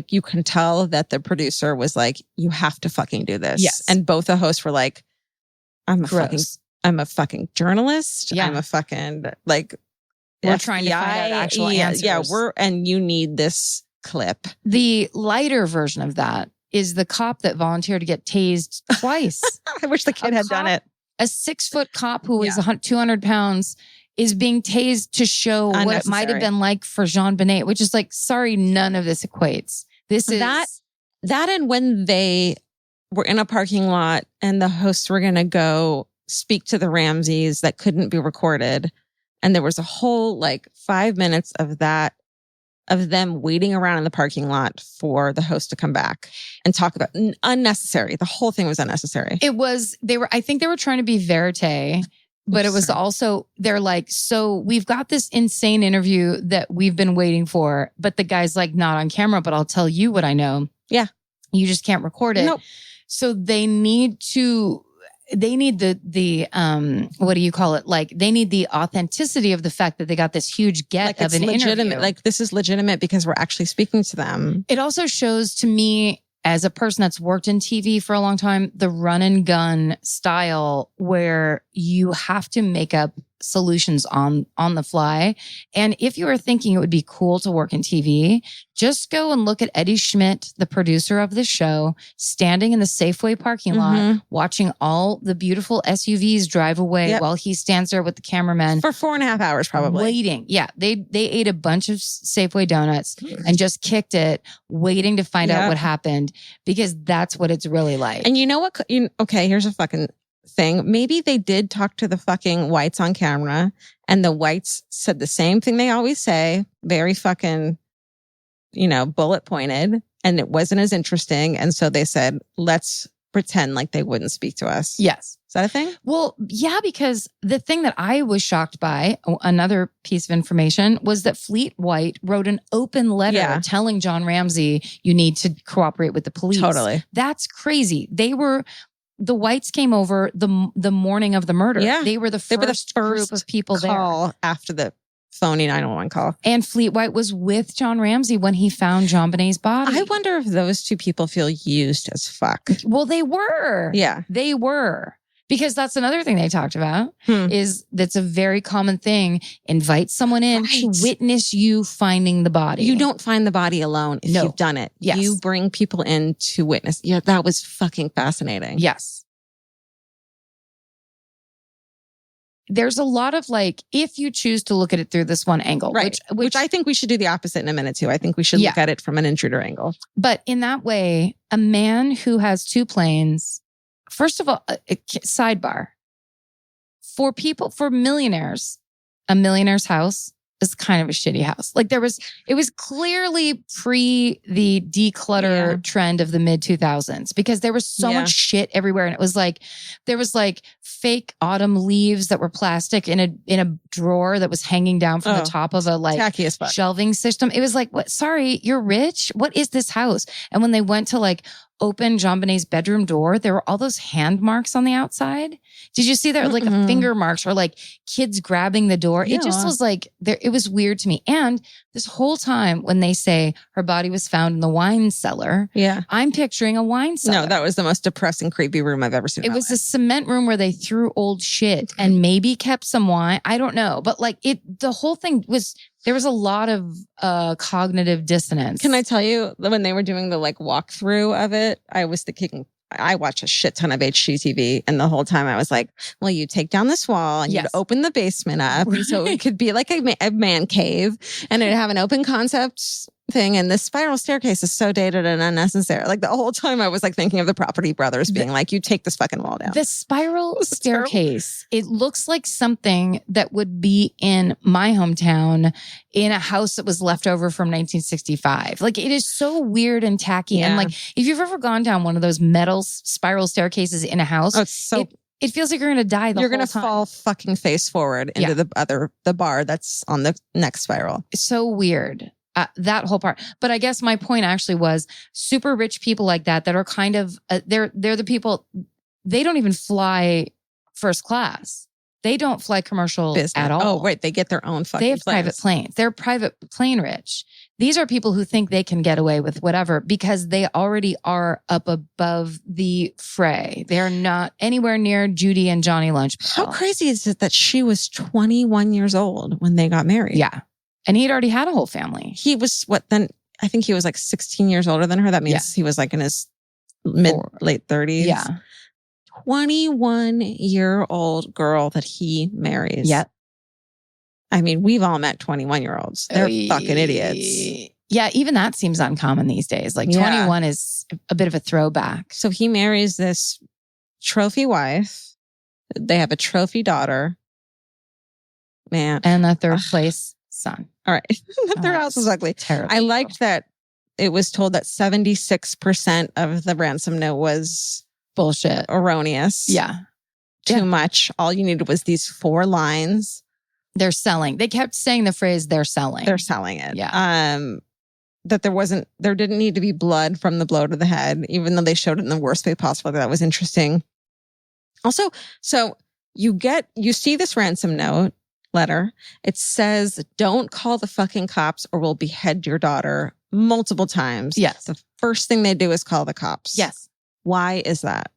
you can tell that the producer was like, you have to fucking do this. Yes. And both the hosts were like, I'm a fucking journalist. Yeah. I'm a fucking we're trying to find out actual answers. Yeah, and you need this clip. The lighter version of that is the cop that volunteered to get tased twice. I wish the kid had done it. A 6-foot cop who is 200 pounds is being tased to show what it might have been like for JonBenét, which is like, sorry, none of this equates. This is that and when they were in a parking lot and the hosts were going to go speak to the Ramseys that couldn't be recorded. And there was a whole 5 minutes of them waiting around in the parking lot for the host to come back and talk about unnecessary. The whole thing was unnecessary. I think they were trying to be verite, but it was also, they're like, so we've got this insane interview that we've been waiting for, but the guy's like, not on camera, but I'll tell you what I know. Yeah. You just can't record it. Nope. So they need the what do you call it? They need the authenticity of the fact that they got this huge get of an legitimate interview. This is legitimate because we're actually speaking to them. It also shows to me, as a person that's worked in TV for a long time, the run and gun style where you have to make up solutions on the fly. And if you were thinking it would be cool to work in TV, just go and look at Eddie Schmidt, the producer of this show, standing in the Safeway parking lot, watching all the beautiful SUVs drive away while he stands there with the cameraman. For 4.5 hours, probably. Waiting. Yeah. They ate a bunch of Safeway donuts and just kicked it, waiting to find out what happened, because that's what it's really like. And you know what? Okay, here's a fucking thing. Maybe they did talk to the fucking whites on camera, and the whites said the same thing they always say, very fucking, bullet pointed, and it wasn't as interesting. And so they said, let's pretend like they wouldn't speak to us. Yes. Is that a thing? Well, yeah, because the thing that I was shocked by, another piece of information, was that Fleet White wrote an open letter telling John Ramsey, you need to cooperate with the police. Totally. That's crazy. The Whites came over the morning of the murder. Yeah. They were the first group of people call there. After the phony 911 call. And Fleet White was with John Ramsey when he found JonBenét's body. I wonder if those two people feel used as fuck. Well, they were. Yeah. They were. Because that's another thing they talked about is that's a very common thing. Invite someone in to witness you finding the body. You don't find the body alone if you've done it. Yes. You bring people in to witness. Yeah, that was fucking fascinating. Yes. There's a lot of like, if you choose to look at it through this one angle, right? Which I think we should do the opposite in a minute too. I think we should look at it from an intruder angle. But in that way, a man who has two planes, first of all, sidebar, for millionaires, a millionaire's house is kind of a shitty house. Like it was clearly pre the declutter trend of the mid 2000s because there was so much shit everywhere. And it was like, there was like fake autumn leaves that were plastic in a drawer that was hanging down from the top of a like tacky as fuck shelving system. It was like, what? Sorry, you're rich. What is this house? And when they went to like open JonBenét's bedroom door, there were all those hand marks on the outside. Did you see that? Like a finger marks or like kids grabbing the door. It just was like, it was weird to me. And this whole time when they say her body was found in the wine cellar, I'm picturing a wine cellar. No, that was the most depressing, creepy room I've ever seen. It was a cement room where they threw old shit and maybe kept some wine. I don't know. But like the whole thing was, there was a lot of cognitive dissonance. Can I tell you, when they were doing the like walkthrough of it, I was thinking, I watch a shit ton of HGTV, and the whole time I was like, well, you take down this wall and you'd open the basement up. And so it could be like a man cave, and it'd have an open concept thing. And this spiral staircase is so dated and unnecessary. Like the whole time I was like thinking of the Property Brothers being like, you take this fucking wall down. The spiral staircase, it looks like something that would be in my hometown in a house that was left over from 1965. Like it is so weird and tacky. And like, if you've ever gone down one of those metal spiral staircases in a house, it's so... It feels like you're going to die the whole time. You're going to fall fucking face forward into the bar that's on the next spiral. It's so weird. That whole part. But I guess my point actually was super rich people like that are kind of, they're the people, they don't even fly first class. They don't fly commercial at all. Oh, right. They get their own fucking They have private planes. They're private plane rich. These are people who think they can get away with whatever because they already are up above the fray. They are not anywhere near Judy and Johnny Lunchpail. How crazy is it that she was 21 years old when they got married? Yeah. And he'd already had a whole family. He was then? I think he was like 16 years older than her. That means he was like in his late 30s. Yeah. 21-year-old girl that he marries. Yep. I mean, we've all met 21-year-olds. They're fucking idiots. Yeah, even that seems uncommon these days. Like 21 is a bit of a throwback. So he marries this trophy wife. They have a trophy daughter. Man. And a third place son. All right. Their house was ugly. Terrible. I liked that it was told that 76% of the ransom note was bullshit. Erroneous. Yeah. Too much. All you needed was these 4 lines. They're selling. They kept saying the phrase, they're selling. They're selling it. Yeah. That there didn't need to be blood from the blow to the head, even though they showed it in the worst way possible. That was interesting. Also, so you see this ransom note letter. It says, don't call the fucking cops or we'll behead your daughter multiple times. Yes. The first thing they do is call the cops. Yes. Why is that?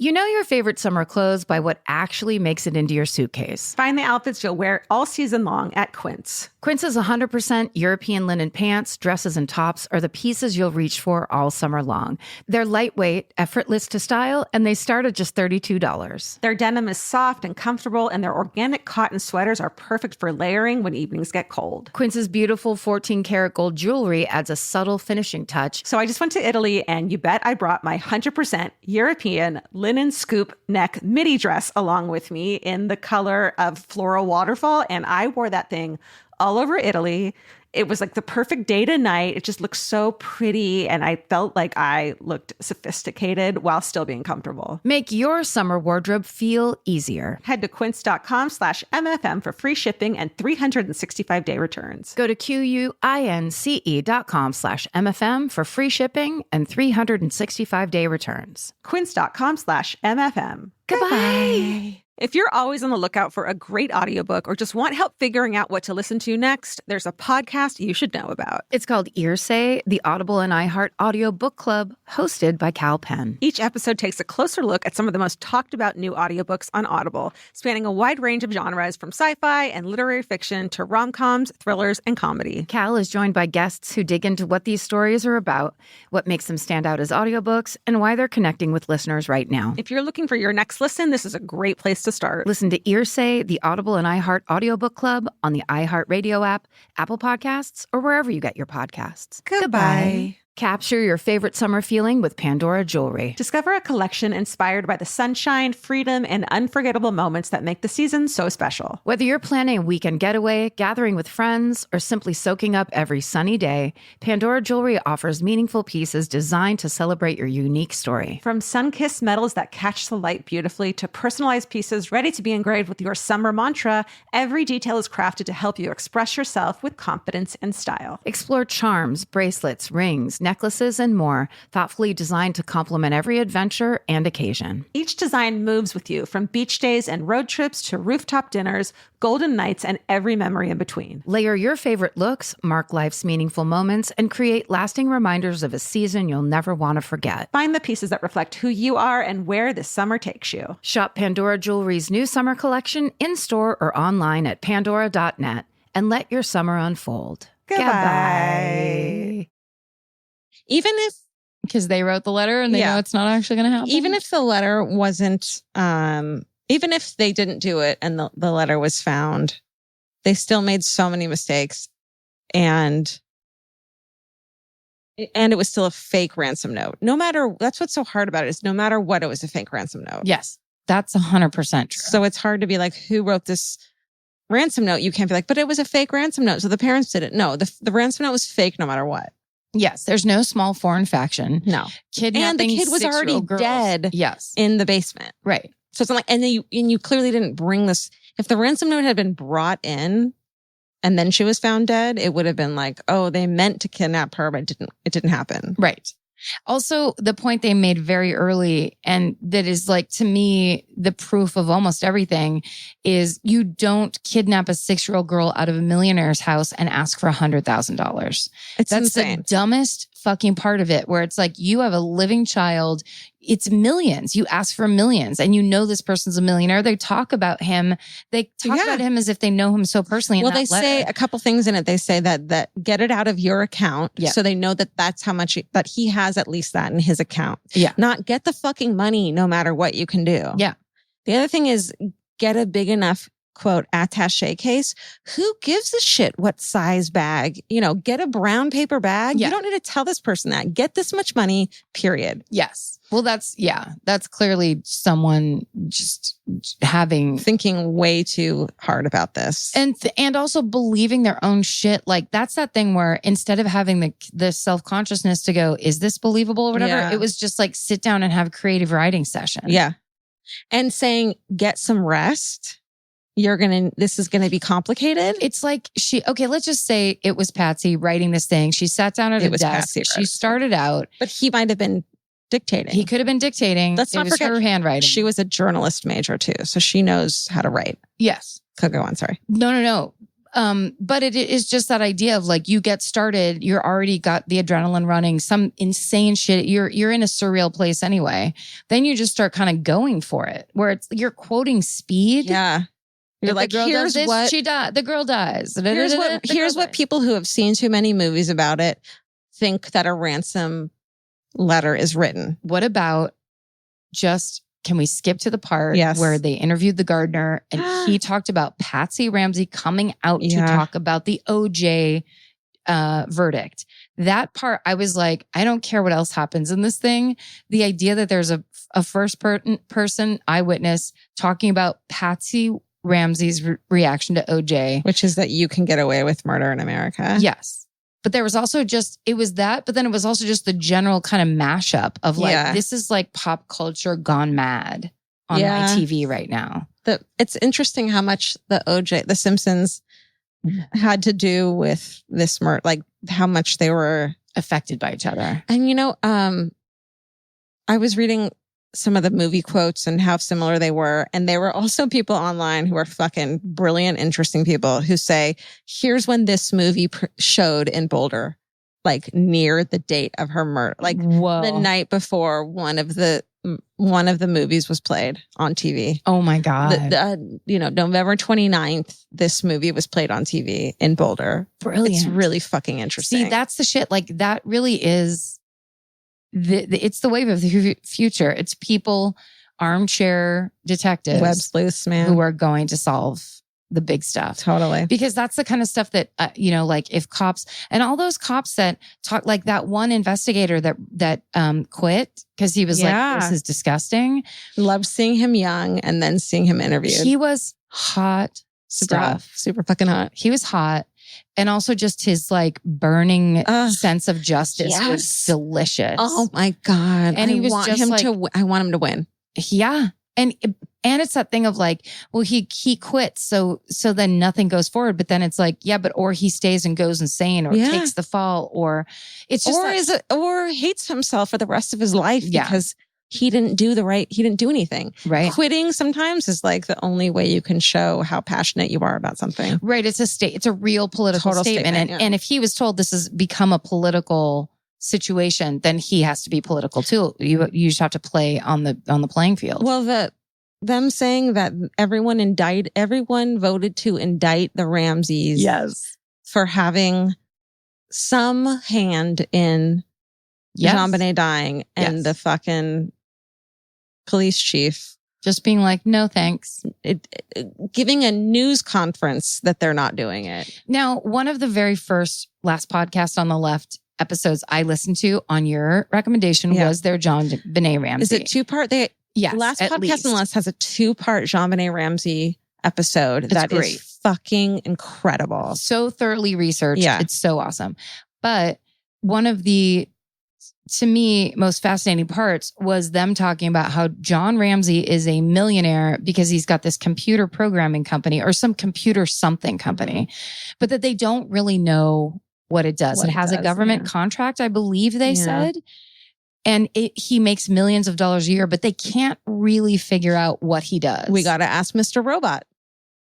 You know your favorite summer clothes by what actually makes it into your suitcase. Find the outfits you'll wear all season long at Quince. Quince's 100% European linen pants, dresses, and tops are the pieces you'll reach for all summer long. They're lightweight, effortless to style, and they start at just $32. Their denim is soft and comfortable, and their organic cotton sweaters are perfect for layering when evenings get cold. Quince's beautiful 14-karat gold jewelry adds a subtle finishing touch. So I just went to Italy, and you bet I brought my 100% European linen scoop neck midi dress along with me in the color of floral waterfall, and I wore that thing all over Italy. It was like the perfect day to night. It just looked so pretty. And I felt like I looked sophisticated while still being comfortable. Make your summer wardrobe feel easier. Head to quince.com/MFM for free shipping and 365-day returns. Go to QUINCE.com/MFM for free shipping and 365-day returns. Quince.com/MFM. Goodbye. If you're always on the lookout for a great audiobook or just want help figuring out what to listen to next, there's a podcast you should know about. It's called Earsay, the Audible and iHeart Audio Book Club, hosted by Cal Penn. Each episode takes a closer look at some of the most talked about new audiobooks on Audible, spanning a wide range of genres from sci-fi and literary fiction to rom-coms, thrillers, and comedy. Cal is joined by guests who dig into what these stories are about, what makes them stand out as audiobooks, and why they're connecting with listeners right now. If you're looking for your next listen, this is a great place to start. Listen to Earsay, the Audible and iHeart Audiobook Club on the iHeartRadio app, Apple Podcasts, or wherever you get your podcasts. Goodbye. Capture your favorite summer feeling with Pandora Jewelry. Discover a collection inspired by the sunshine, freedom, and unforgettable moments that make the season so special. Whether you're planning a weekend getaway, gathering with friends, or simply soaking up every sunny day, Pandora Jewelry offers meaningful pieces designed to celebrate your unique story. From sun-kissed metals that catch the light beautifully to personalized pieces ready to be engraved with your summer mantra, every detail is crafted to help you express yourself with confidence and style. Explore charms, bracelets, rings, necklaces, and more, thoughtfully designed to complement every adventure and occasion. Each design moves with you, from beach days and road trips to rooftop dinners, golden nights, and every memory in between. Layer your favorite looks, mark life's meaningful moments, and create lasting reminders of a season you'll never want to forget. Find the pieces that reflect who you are and where this summer takes you. Shop Pandora Jewelry's new summer collection in-store or online at pandora.net and let your summer unfold. Goodbye. Even if, because they wrote the letter and they know it's not actually going to happen. even if the letter wasn't, even if they didn't do it and the letter was found, they still made so many mistakes, and it was still a fake ransom note. No matter, that's what's so hard about it, is no matter what, it was a fake ransom note. Yes, that's 100% true. So it's hard to be like, who wrote this ransom note? You can't be like, but it was a fake ransom note, so the parents did it. No, the ransom note was fake no matter what. Yes, there's no small foreign faction. No. Kidnapping, and the kid was already dead. Yes. In the basement. Right. So it's not like, and you clearly didn't bring this. If the ransom note had been brought in and then she was found dead, it would have been like, oh, they meant to kidnap her, but it didn't happen. Right. Also, the point they made very early, and that is like, to me, the proof of almost everything, is you don't kidnap a 6-year-old girl out of a millionaire's house and ask for $100,000. That's insane. The dumbest fucking part of it, where it's like, you have a living child. It's millions. You ask for millions, and you know this person's a millionaire. They talk about him. They talk about him as if they know him so personally. Well, they say a couple things in it. They say that get it out of your account, so they know that that's how much that he has, at least that in his account. Yeah, not get the fucking money, no matter what you can do. Yeah. The other thing is, get a big enough, quote, attaché case. Who gives a shit what size bag? Get a brown paper bag. You don't need to tell this person that. Get this much money, period. Yes. Well, that's clearly someone just thinking way too hard about this. And also believing their own shit. Like, that's that thing where instead of having the self-consciousness to go, is this believable or whatever? It was just like, sit down and have a creative writing session. Yeah. And saying, get some rest. This is gonna be complicated. It's like let's just say it was Patsy writing this thing. She sat down at a desk. Patsy, she started out. But he might have been dictating. He could have been dictating. Let's not forget her handwriting. She was a journalist major too, so she knows how to write. Yes. Could go on, sorry. No. But it is just that idea of like, you get started, you're already got the adrenaline running, some insane shit. You're in a surreal place anyway. Then you just start kind of going for it, where you're quoting speed. Yeah. You're like, here's what she died. The girl dies. Here's what people who have seen too many movies about it think that a ransom letter is written. What about can we skip to the part where they interviewed the gardener and he talked about Patsy Ramsey coming out to talk about the OJ verdict? That part, I was like, I don't care what else happens in this thing. The idea that there's a first person eyewitness talking about Patsy Ramsey's reaction to OJ. Which is that you can get away with murder in America. Yes. But there was also it was that, but then it was also just the general kind of mashup of like, this is like pop culture gone mad on my TV right now. It's interesting how much the Simpsons had to do with this murder, like how much they were affected by each other. And, I was reading some of the movie quotes and how similar they were. And there were also people online who are fucking brilliant, interesting people who say, here's when this movie showed in Boulder, like near the date of her murder, like the night before one of the movies was played on TV. Oh my God. November 29th, this movie was played on TV in Boulder. Brilliant. It's really fucking interesting. See, that's the shit. Like that really is it's the wave of the future. It's people, armchair detectives, web sleuths, man, who are going to solve the big stuff. Totally. Because that's the kind of stuff that, like if cops and all those cops that talk, like that one investigator that quit because he was like, this is disgusting. Loved seeing him young and then seeing him interviewed. He was hot stuff. Super fucking hot. He was hot. And also just his like burning sense of justice was delicious. Oh my God. And he was just like, I want him to win. Yeah. And it's that thing of like, well, he quits. So then nothing goes forward. But then it's like, or he stays and goes insane or takes the fall or it's just or hates himself for the rest of his life because he didn't do anything. Right. Quitting sometimes is like the only way you can show how passionate you are about something. Right. It's a real political statement. And if he was told this has become a political situation, then he has to be political too. You just have to play on the playing field. Well, them saying that everyone voted to indict the Ramseys for having some hand in JonBenét dying and the fucking police chief just being like, no, thanks. Giving a news conference that they're not doing it. Now, one of the very first last podcast on the left episodes I listened to on your recommendation was their JonBenét Ramsey. Is it two-part? Yes. Last podcast on the list has a two-part JonBenét Ramsey episode that is fucking incredible. So thoroughly researched. Yeah. It's so awesome. But one of the, to me, most fascinating parts was them talking about how John Ramsey is a millionaire because he's got this computer programming company or some computer something company, but that they don't really know what it does. It has a government contract, I believe they said. And he makes millions of dollars a year, but they can't really figure out what he does. We got to ask Mr. Robot.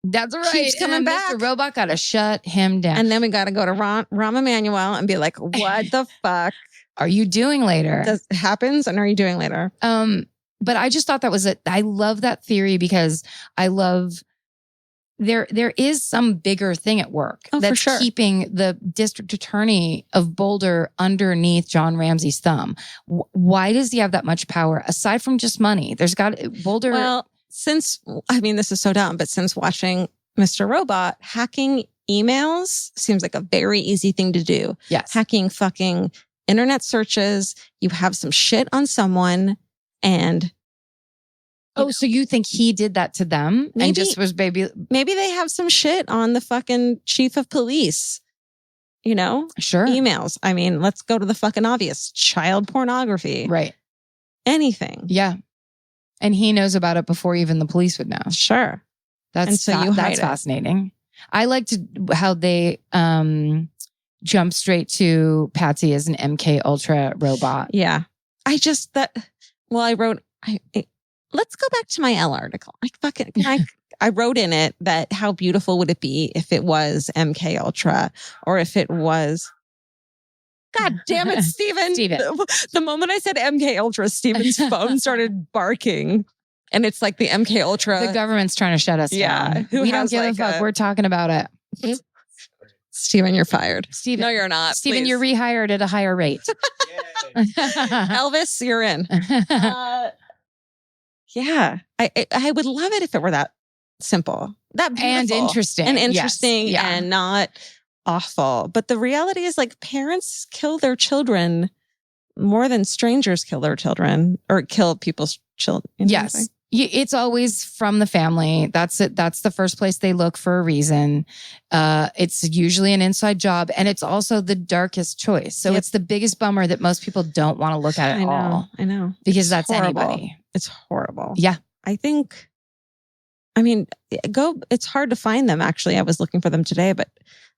That's right. Keeps coming back. Mr. Robot got to shut him down. And then we got to go to Rahm Emanuel and be like, what the fuck are you doing later? Happens and are you doing later? But I just thought that was I love that theory because I love there is some bigger thing at work that's keeping the district attorney of Boulder underneath John Ramsey's thumb. Why does he have that much power aside from just money? There's got Boulder. Well, this is so dumb, but since watching Mr. Robot, hacking emails seems like a very easy thing to do. Yes. Hacking fucking internet searches. You have some shit on someone and so you think he did that to them and just was maybe they have some shit on the fucking chief of police, Sure. Emails. I mean, let's go to the fucking obvious. Child pornography. Right. Anything. Yeah. And he knows about it before even the police would know. Sure. That's fascinating. I liked how they jump straight to Patsy as an MK Ultra robot. Yeah. I wrote let's go back to my Elle article. I wrote in it that how beautiful would it be if it was MK Ultra or if it was. God damn it, Steven. The moment I said MK Ultra, Steven's phone started barking. And it's like the MK Ultra. The government's trying to shut us down. We don't give a fuck. We're talking about it. Steven, you're fired. Steven, no, you're not. Steven, you're rehired at a higher rate. Elvis, you're in. Yeah, I would love it if it were that simple, that beautiful, and interesting, and not awful. But the reality is, like, parents kill their children more than strangers kill their children or kill people's children. Yes, It's always from the family. That's it. That's the first place they look for a reason. It's usually an inside job, and it's also the darkest choice. So it's the biggest bummer that most people don't want to look at at all. I know. Because it's that's horrible. anybody. It's horrible. Yeah. It's hard to find them. Actually, I was looking for them today, but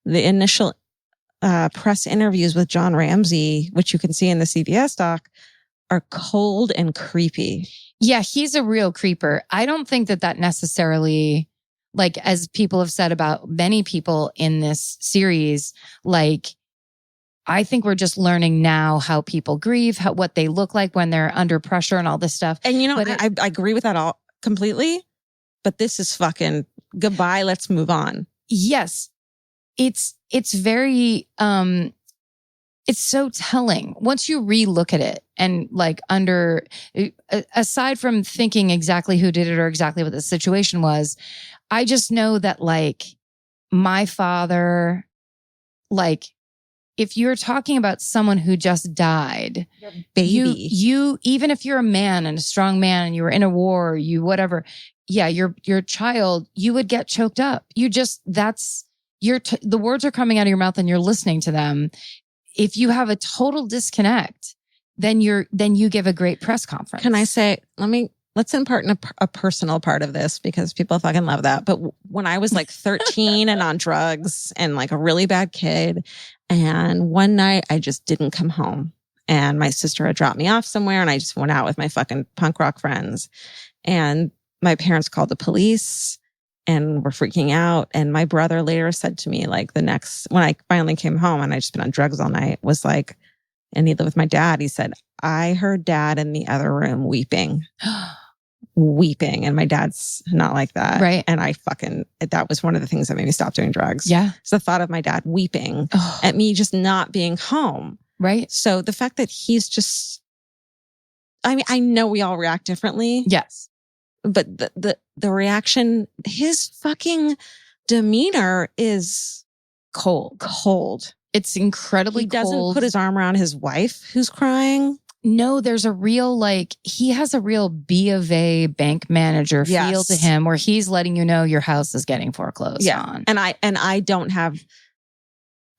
the initial press interviews with John Ramsey, which you can see in the CBS doc, are cold and creepy. Yeah, he's a real creeper. I don't think that necessarily, like, as people have said about many people in this series, like, I think we're just learning now how people grieve, what they look like when they're under pressure and all this stuff. And I agree with that all completely, but this is fucking goodbye. Let's move on. Yes. It's very, it's so telling once you re-look at it and like aside from thinking exactly who did it or exactly what the situation was, I just know that like my father, like if you're talking about someone who just died, baby, you even if you're a man and a strong man and you were in a war, you whatever, yeah, your child, you would get choked up. The words are coming out of your mouth and you're listening to them. If you have a total disconnect, then you give a great press conference. Can I say, let's impart a personal part of this because people fucking love that. But when I was like 13 and on drugs and like a really bad kid, and one night I just didn't come home and my sister had dropped me off somewhere and I just went out with my fucking punk rock friends and my parents called the police and were freaking out. And my brother later said to me, like when I finally came home and I just been on drugs all night, was like, and he lived with my dad. He said, I heard dad in the other room weeping, And my dad's not like that. Right. And that was one of the things that made me stop doing drugs. Yeah. It's the thought of my dad weeping at me just not being home. Right. So the fact that he's just, I know we all react differently. Yes. But the reaction, his fucking demeanor is cold. It's incredibly cold. He doesn't put his arm around his wife who's crying. No, there's a real, he has a real B of A bank manager feel to him where he's letting you know your house is getting foreclosed on. And I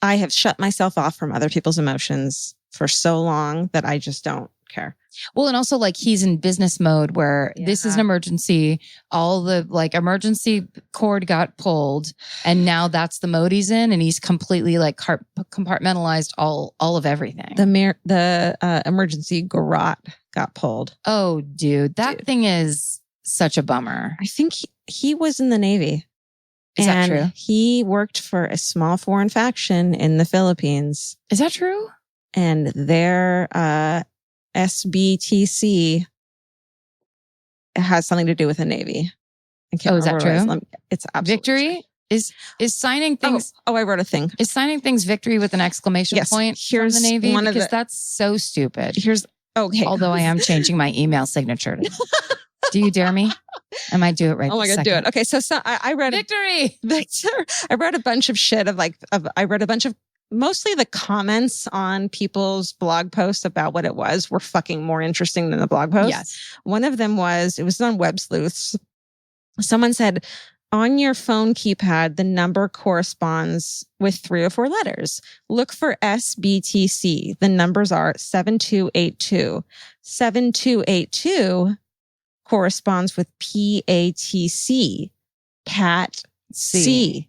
have shut myself off from other people's emotions for so long that I just don't care. Well, and also he's in business mode where this is an emergency. All the emergency cord got pulled and now that's the mode he's in. And he's completely compartmentalized all of everything. The emergency garrote got pulled. Oh, dude, that thing is such a bummer. I think he was in the Navy. Is that true? He worked for a small foreign faction in the Philippines. Is that true? And their SBTC has something to do with the Navy. Is that true? It's absolutely Victory is signing things. Oh, I wrote a thing. Is signing things victory with an exclamation point from the Navy? Because that's so stupid. Okay. Although I am changing my email signature. Do you dare me? I might do it right. Oh my God, do it. Okay. So I read Victory. I read a bunch of shit I read a bunch of, mostly the comments on people's blog posts about what it was were fucking more interesting than the blog post. Yes. One of them was on Web Sleuths. Someone said, on your phone keypad, the number corresponds with 3 or 4 letters. Look for SBTC. The numbers are 7282. 7282 corresponds with PATC. Pat C.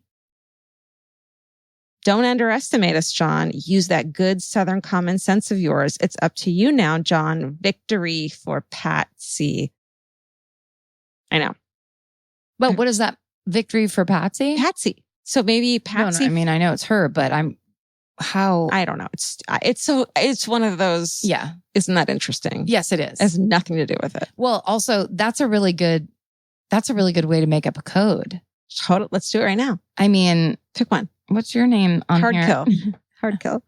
Don't underestimate us, John. Use that good Southern common sense of yours. It's up to you now, John. Victory for Patsy. I know. But what is that? Victory for Patsy? Patsy. So maybe Patsy. No, I mean, I know it's her, but I don't know. It's one of those. Yeah. Isn't that interesting? Yes, it is. It has nothing to do with it. Well, also that's a really good way to make up a code. Let's do it right now. I mean, pick one. What's your name on Hard here? Kill. Hard kill.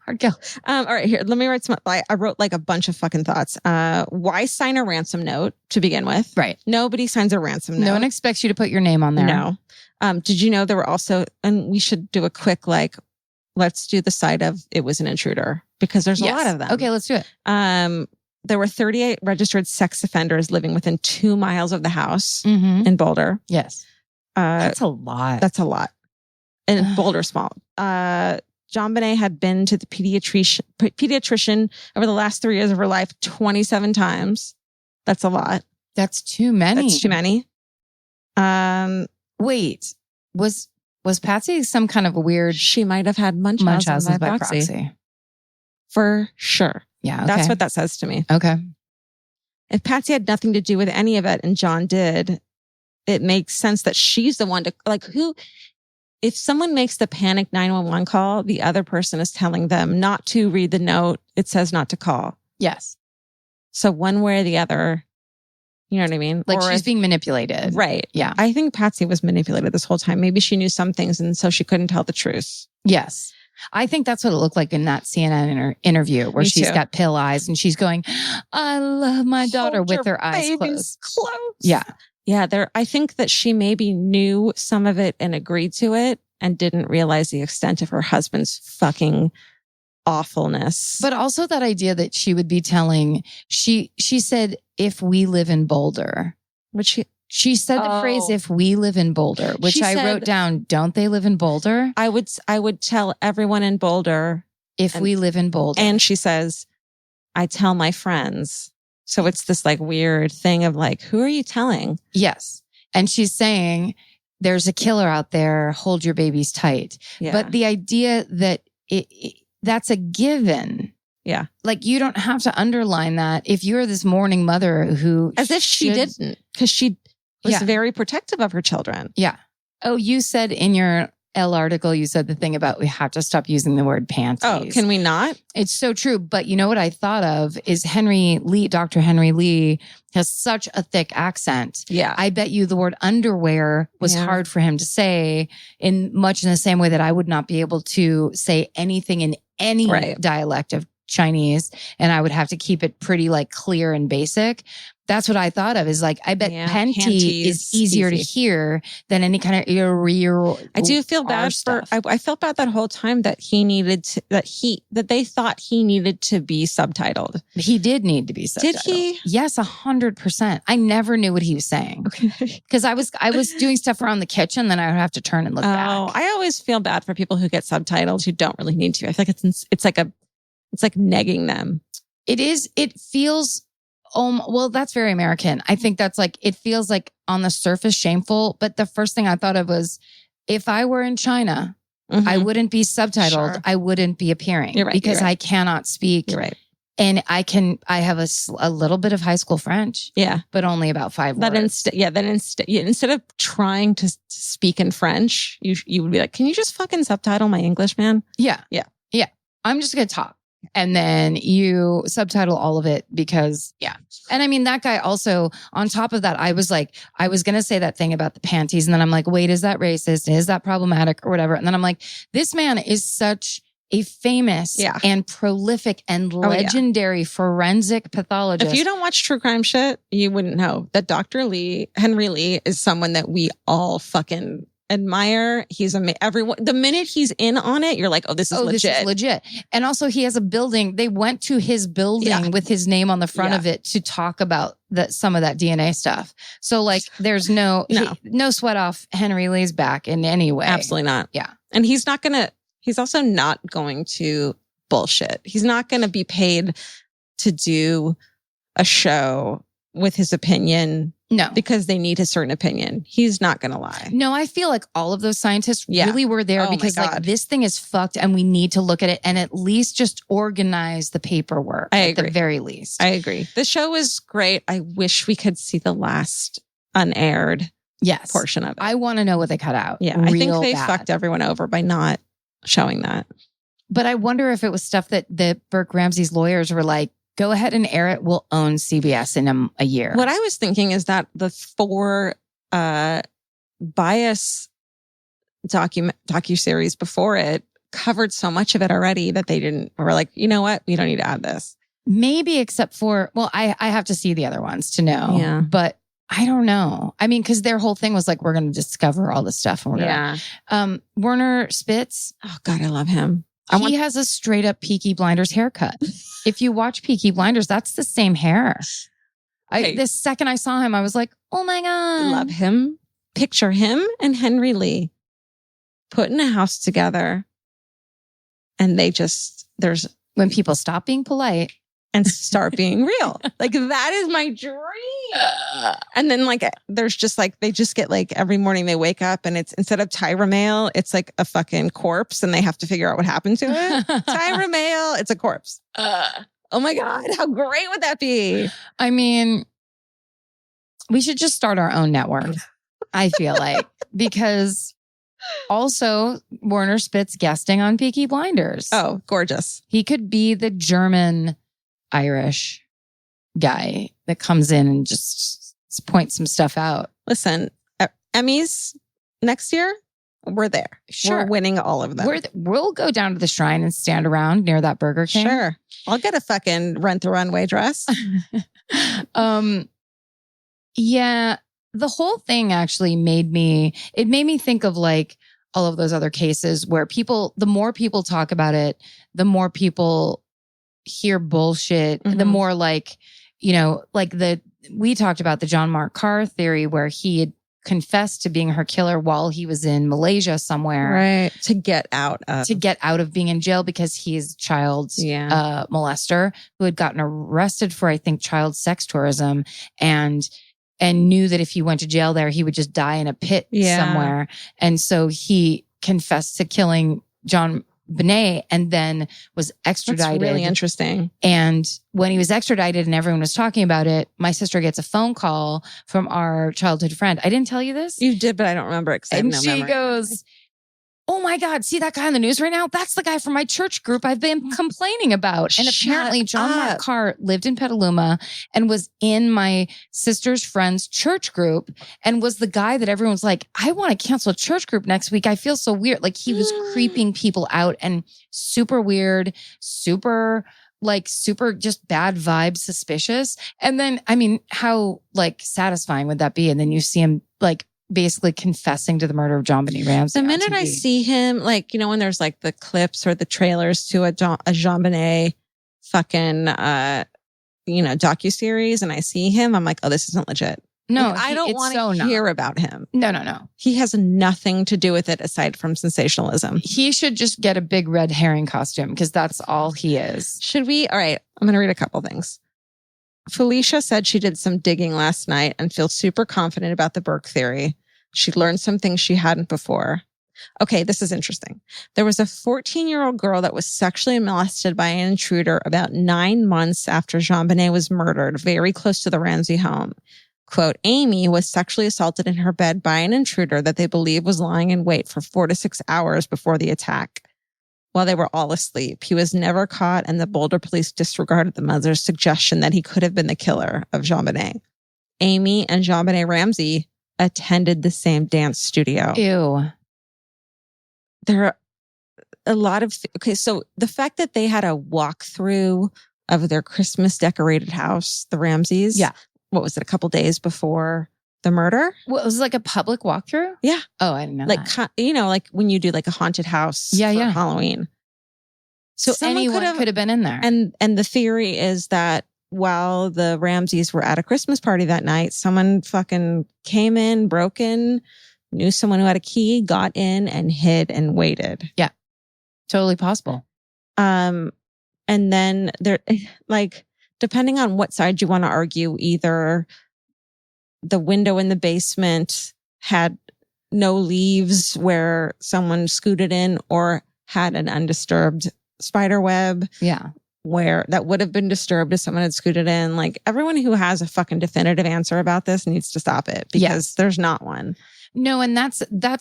All right, here. Let me write some. I wrote a bunch of fucking thoughts. Why sign a ransom note to begin with? Right. Nobody signs a ransom note. No one expects you to put your name on there. No. Did you know there were also, and we should do a quick let's do the side of it was an intruder because there's a lot of them. Okay, let's do it. there were 38 registered sex offenders living within 2 miles of the house Mm-hmm. in Boulder. Yes. That's a lot. That's a lot. And Boulder small. JonBenét had been to the pediatrician over the last 3 years of her life 27 times. That's a lot. That's too many. That's too many. Wait, was Patsy some kind of a weird? She might have had Munchausen by proxy. For sure. Yeah. Okay. That's what that says to me. Okay. If Patsy had nothing to do with any of it and John did, it makes sense that she's the one to, like, who, if someone makes the panic 911 call, the other person is telling them not to read the note. It says not to call. Yes. So one way or the other, you know what I mean? Like she's being manipulated. Right. Yeah. I think Patsy was manipulated this whole time. Maybe she knew some things and so she couldn't tell the truth. Yes. I think that's what it looked like in that CNN interview where she's got pill eyes and she's going, I love my daughter with her eyes closed. Yeah. Yeah. I think that she maybe knew some of it and agreed to it and didn't realize the extent of her husband's fucking awfulness. But also that idea that she would be telling, she said, if we live in Boulder, which she said the phrase, if we live in Boulder, which I wrote down, don't they live in Boulder? I would tell everyone in Boulder. If we live in Boulder. And she says, I tell my friends. So it's this like weird thing of like, who are you telling? Yes. And she's saying, there's a killer out there. Hold your babies tight. Yeah. But the idea that that's a given. Yeah. Like you don't have to underline that if you're this mourning mother who. As if she didn't, because she was very protective of her children. Yeah. Oh, you said in your Elle article, you said the thing about we have to stop using the word panties. Oh, can we not? It's so true. But you know what I thought of is Dr. Henry Lee has such a thick accent. Yeah. I bet you the word underwear was hard for him to say in the same way that I would not be able to say anything in any dialect of Chinese, and I would have to keep it pretty like clear and basic. That's what I thought of is like, I bet panty is easier to hear than any kind of I do feel bad I felt bad that whole time that that they thought he needed to be subtitled. He did need to be subtitled. Did he? Yes, 100%. I never knew what he was saying. Okay. Because I was doing stuff around the kitchen, then I would have to turn and look back. Oh, I always feel bad for people who get subtitles who don't really need to. I feel like it's like negging them. It is. It feels. Well, that's very American. I think that's like, it feels like on the surface shameful. But the first thing I thought of was if I were in China, I wouldn't be subtitled. Sure. I wouldn't be appearing because I cannot speak. You're right. And I have a little bit of high school French. Yeah. But only about 5 words. Instead of trying to speak in French, you would be like, can you just fucking subtitle my English, man? Yeah. Yeah. Yeah. I'm just going to talk. And then you subtitle all of it because, And I mean, that guy also, on top of that, I was going to say that thing about the panties. And then I'm like, wait, is that racist? Is that problematic or whatever? And then I'm like, this man is such a famous and prolific and legendary forensic pathologist. If you don't watch true crime shit, you wouldn't know that Dr. Henry Lee is someone that we all fucking admire. He's everyone. The minute he's in on it, you're like, oh, this is legit. This is legit. And also, he has a building. They went to his building with his name on the front of it to talk about some of that DNA stuff. So, like, there's no sweat off Henry Lee's back in any way. Absolutely not. Yeah, and he's also not going to bullshit. He's not going to be paid to do a show with his opinion. No. Because they need a certain opinion. He's not going to lie. No, I feel like all of those scientists really were there because like this thing is fucked and we need to look at it and at least just organize the paperwork at the very least. I agree. The show was great. I wish we could see the last unaired portion of it. I want to know what they cut out. Yeah, I think they fucked everyone over by not showing that. But I wonder if it was stuff that Burke Ramsey's lawyers were like, go ahead and air it. We'll own CBS in a year. What I was thinking is that the 4 bias docuseries before it covered so much of it already that were like, you know what? We don't need to add this. Maybe except for, well, I have to see the other ones to know. Yeah. But I don't know. I mean, because their whole thing was like, we're going to discover all this stuff. And we're Werner Spitz. Oh God, I love him. He has a straight up Peaky Blinders haircut. If you watch Peaky Blinders, that's the same hair. The second I saw him, I was like, oh my God. Love him. Picture him and Henry Lee putting a house together. And there's when people stop being polite and start being real. Like, that is my dream. And then there's just they just get every morning they wake up and it's, instead of Tyra Mail, it's like a fucking corpse and they have to figure out what happened to it. Tyra Mail, it's a corpse. Oh my God, how great would that be? I mean, we should just start our own network, I feel like, because also Warner Spitz guesting on Peaky Blinders. Oh, gorgeous. He could be the German Irish guy that comes in and just points some stuff out. Listen, Emmys next year, we're there. Sure. We're winning all of them. We'll go down to the Shrine and stand around near that Burger King. Sure. I'll get a fucking Rent the Runway dress. Yeah, the whole thing actually made me think of all of those other cases where the more people talk about it, the more people hear bullshit, the more we talked about the John Mark Carr theory where he had confessed to being her killer while he was in Malaysia somewhere. Right. To get out of being in jail because he's child molester who had gotten arrested for, I think, child sex tourism and knew that if he went to jail there, he would just die in a pit somewhere. And so he confessed to killing JonBenét and then was extradited. That's really interesting. And when he was extradited and everyone was talking about it, my sister gets a phone call from our childhood friend. I didn't tell you this? You did, but I don't remember it. And she goes, oh my God, see that guy on the news right now? That's the guy from my church group I've been complaining about. And apparently John Mark Carr lived in Petaluma and was in my sister's friend's church group and was the guy that everyone's like, I want to cancel a church group next week. I feel so weird. He was creeping people out and super weird, super just bad vibes, suspicious. And then, I mean, how satisfying would that be? And then you see him basically confessing to the murder of JonBenét Ramsey. The minute I see him, when there's the clips or the trailers to a JonBenét fucking, docuseries and I see him, I'm like, oh, this isn't legit. No, I don't want to hear about him. No. He has nothing to do with it aside from sensationalism. He should just get a big red herring costume because that's all he is. Should we? All right. I'm going to read a couple things. Felicia said she did some digging last night and feels super confident about the Burke theory. She learned some things she hadn't before. Okay, this is interesting. There was a 14-year-old girl that was sexually molested by an intruder about 9 months after JonBenét was murdered, very close to the Ramsey home. Quote, Amy was sexually assaulted in her bed by an intruder that they believe was lying in wait for 4 to 6 hours before the attack. While they were all asleep, he was never caught, and the Boulder police disregarded the mother's suggestion that he could have been the killer of JonBenét. Amy and JonBenét Ramsey attended the same dance studio. Ew. There are a lot of... Okay, so the fact that they had a walkthrough of their Christmas decorated house, the Ramseys. Yeah. What was it, a couple days before the murder? What, was it a public walkthrough? Yeah. Oh, I didn't know that. When you do a haunted house for Halloween. So anyone could have been in there. And the theory is that while the Ramseys were at a Christmas party that night, someone fucking came in, broke in, knew someone who had a key, got in and hid and waited. Yeah. Totally possible. And then there, depending on what side you want to argue, either the window in the basement had no leaves where someone scooted in or had an undisturbed spider web. Yeah. Where that would have been disturbed if someone had scooted in. Everyone who has a fucking definitive answer about this needs to stop it because there's not one. No. And that's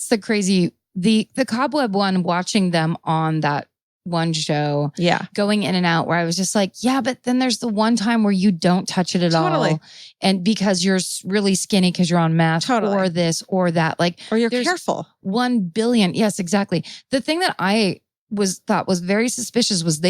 the crazy, the Cobweb one, watching them on that one show, going in and out, where I was just like, yeah, but then there's the one time where you don't touch it at all, and because you're really skinny because you're on meth, or this or that, or you're careful. 1 billion, yes, exactly. The thing that I thought was very suspicious was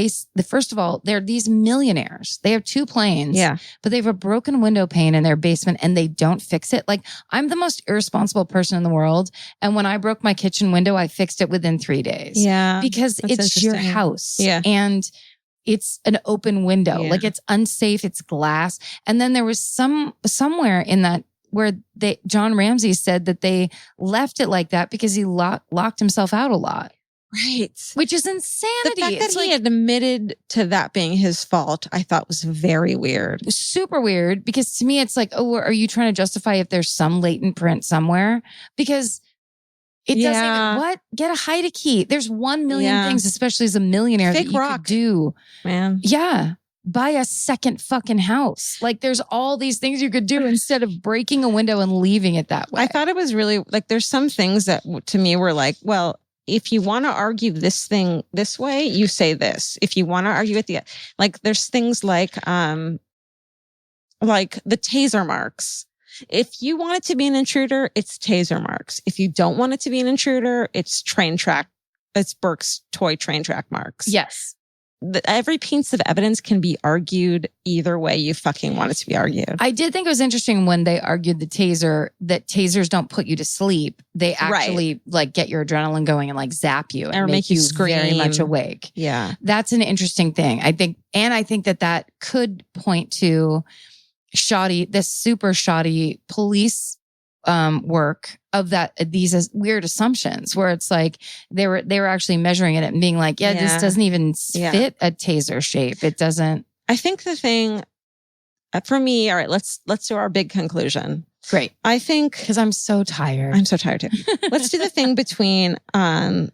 first of all, they're these millionaires. They have 2 planes, but they have a broken window pane in their basement and they don't fix it. Like, I'm the most irresponsible person in the world. And when I broke my kitchen window, I fixed it within 3 days. Yeah. Because it's your house. Yeah. And it's an open window. Yeah. Like, it's unsafe. It's glass. And then there was somewhere in that where John Ramsey said that they left it like that because he locked himself out a lot. Right. Which is insanity. The fact that he admitted to that being his fault, I thought was very weird. It was super weird because to me, it's like, oh, are you trying to justify if there's some latent print somewhere? Because it doesn't even, get a hide key. There's 1 million things, especially as a millionaire, Fake that you rock. could do. Man. Yeah. Buy a second fucking house. Like, there's all these things you could do instead of breaking a window and leaving it that way. I thought it was really like, there's some things that to me were like, well, if you want to argue this thing this way, you say this. If you want to argue it like there's things like the taser marks. If you want it to be an intruder, it's taser marks. If you don't want it to be an intruder, it's Burke's toy train track marks. Yes. Every piece of evidence can be argued either way you fucking want it to be argued. I did think it was interesting when they argued that tasers don't put you to sleep. They actually like get your adrenaline going and like zap you and make you scream. Very much awake. Yeah. That's an interesting thing. I think that could point to this super shoddy police work of these weird assumptions where it's like they were actually measuring it and being like, this doesn't even fit a taser shape. It doesn't. I think the thing for me, all right, let's do our big conclusion. Great. I think because I'm so tired. I'm so tired too. Let's do the thing between I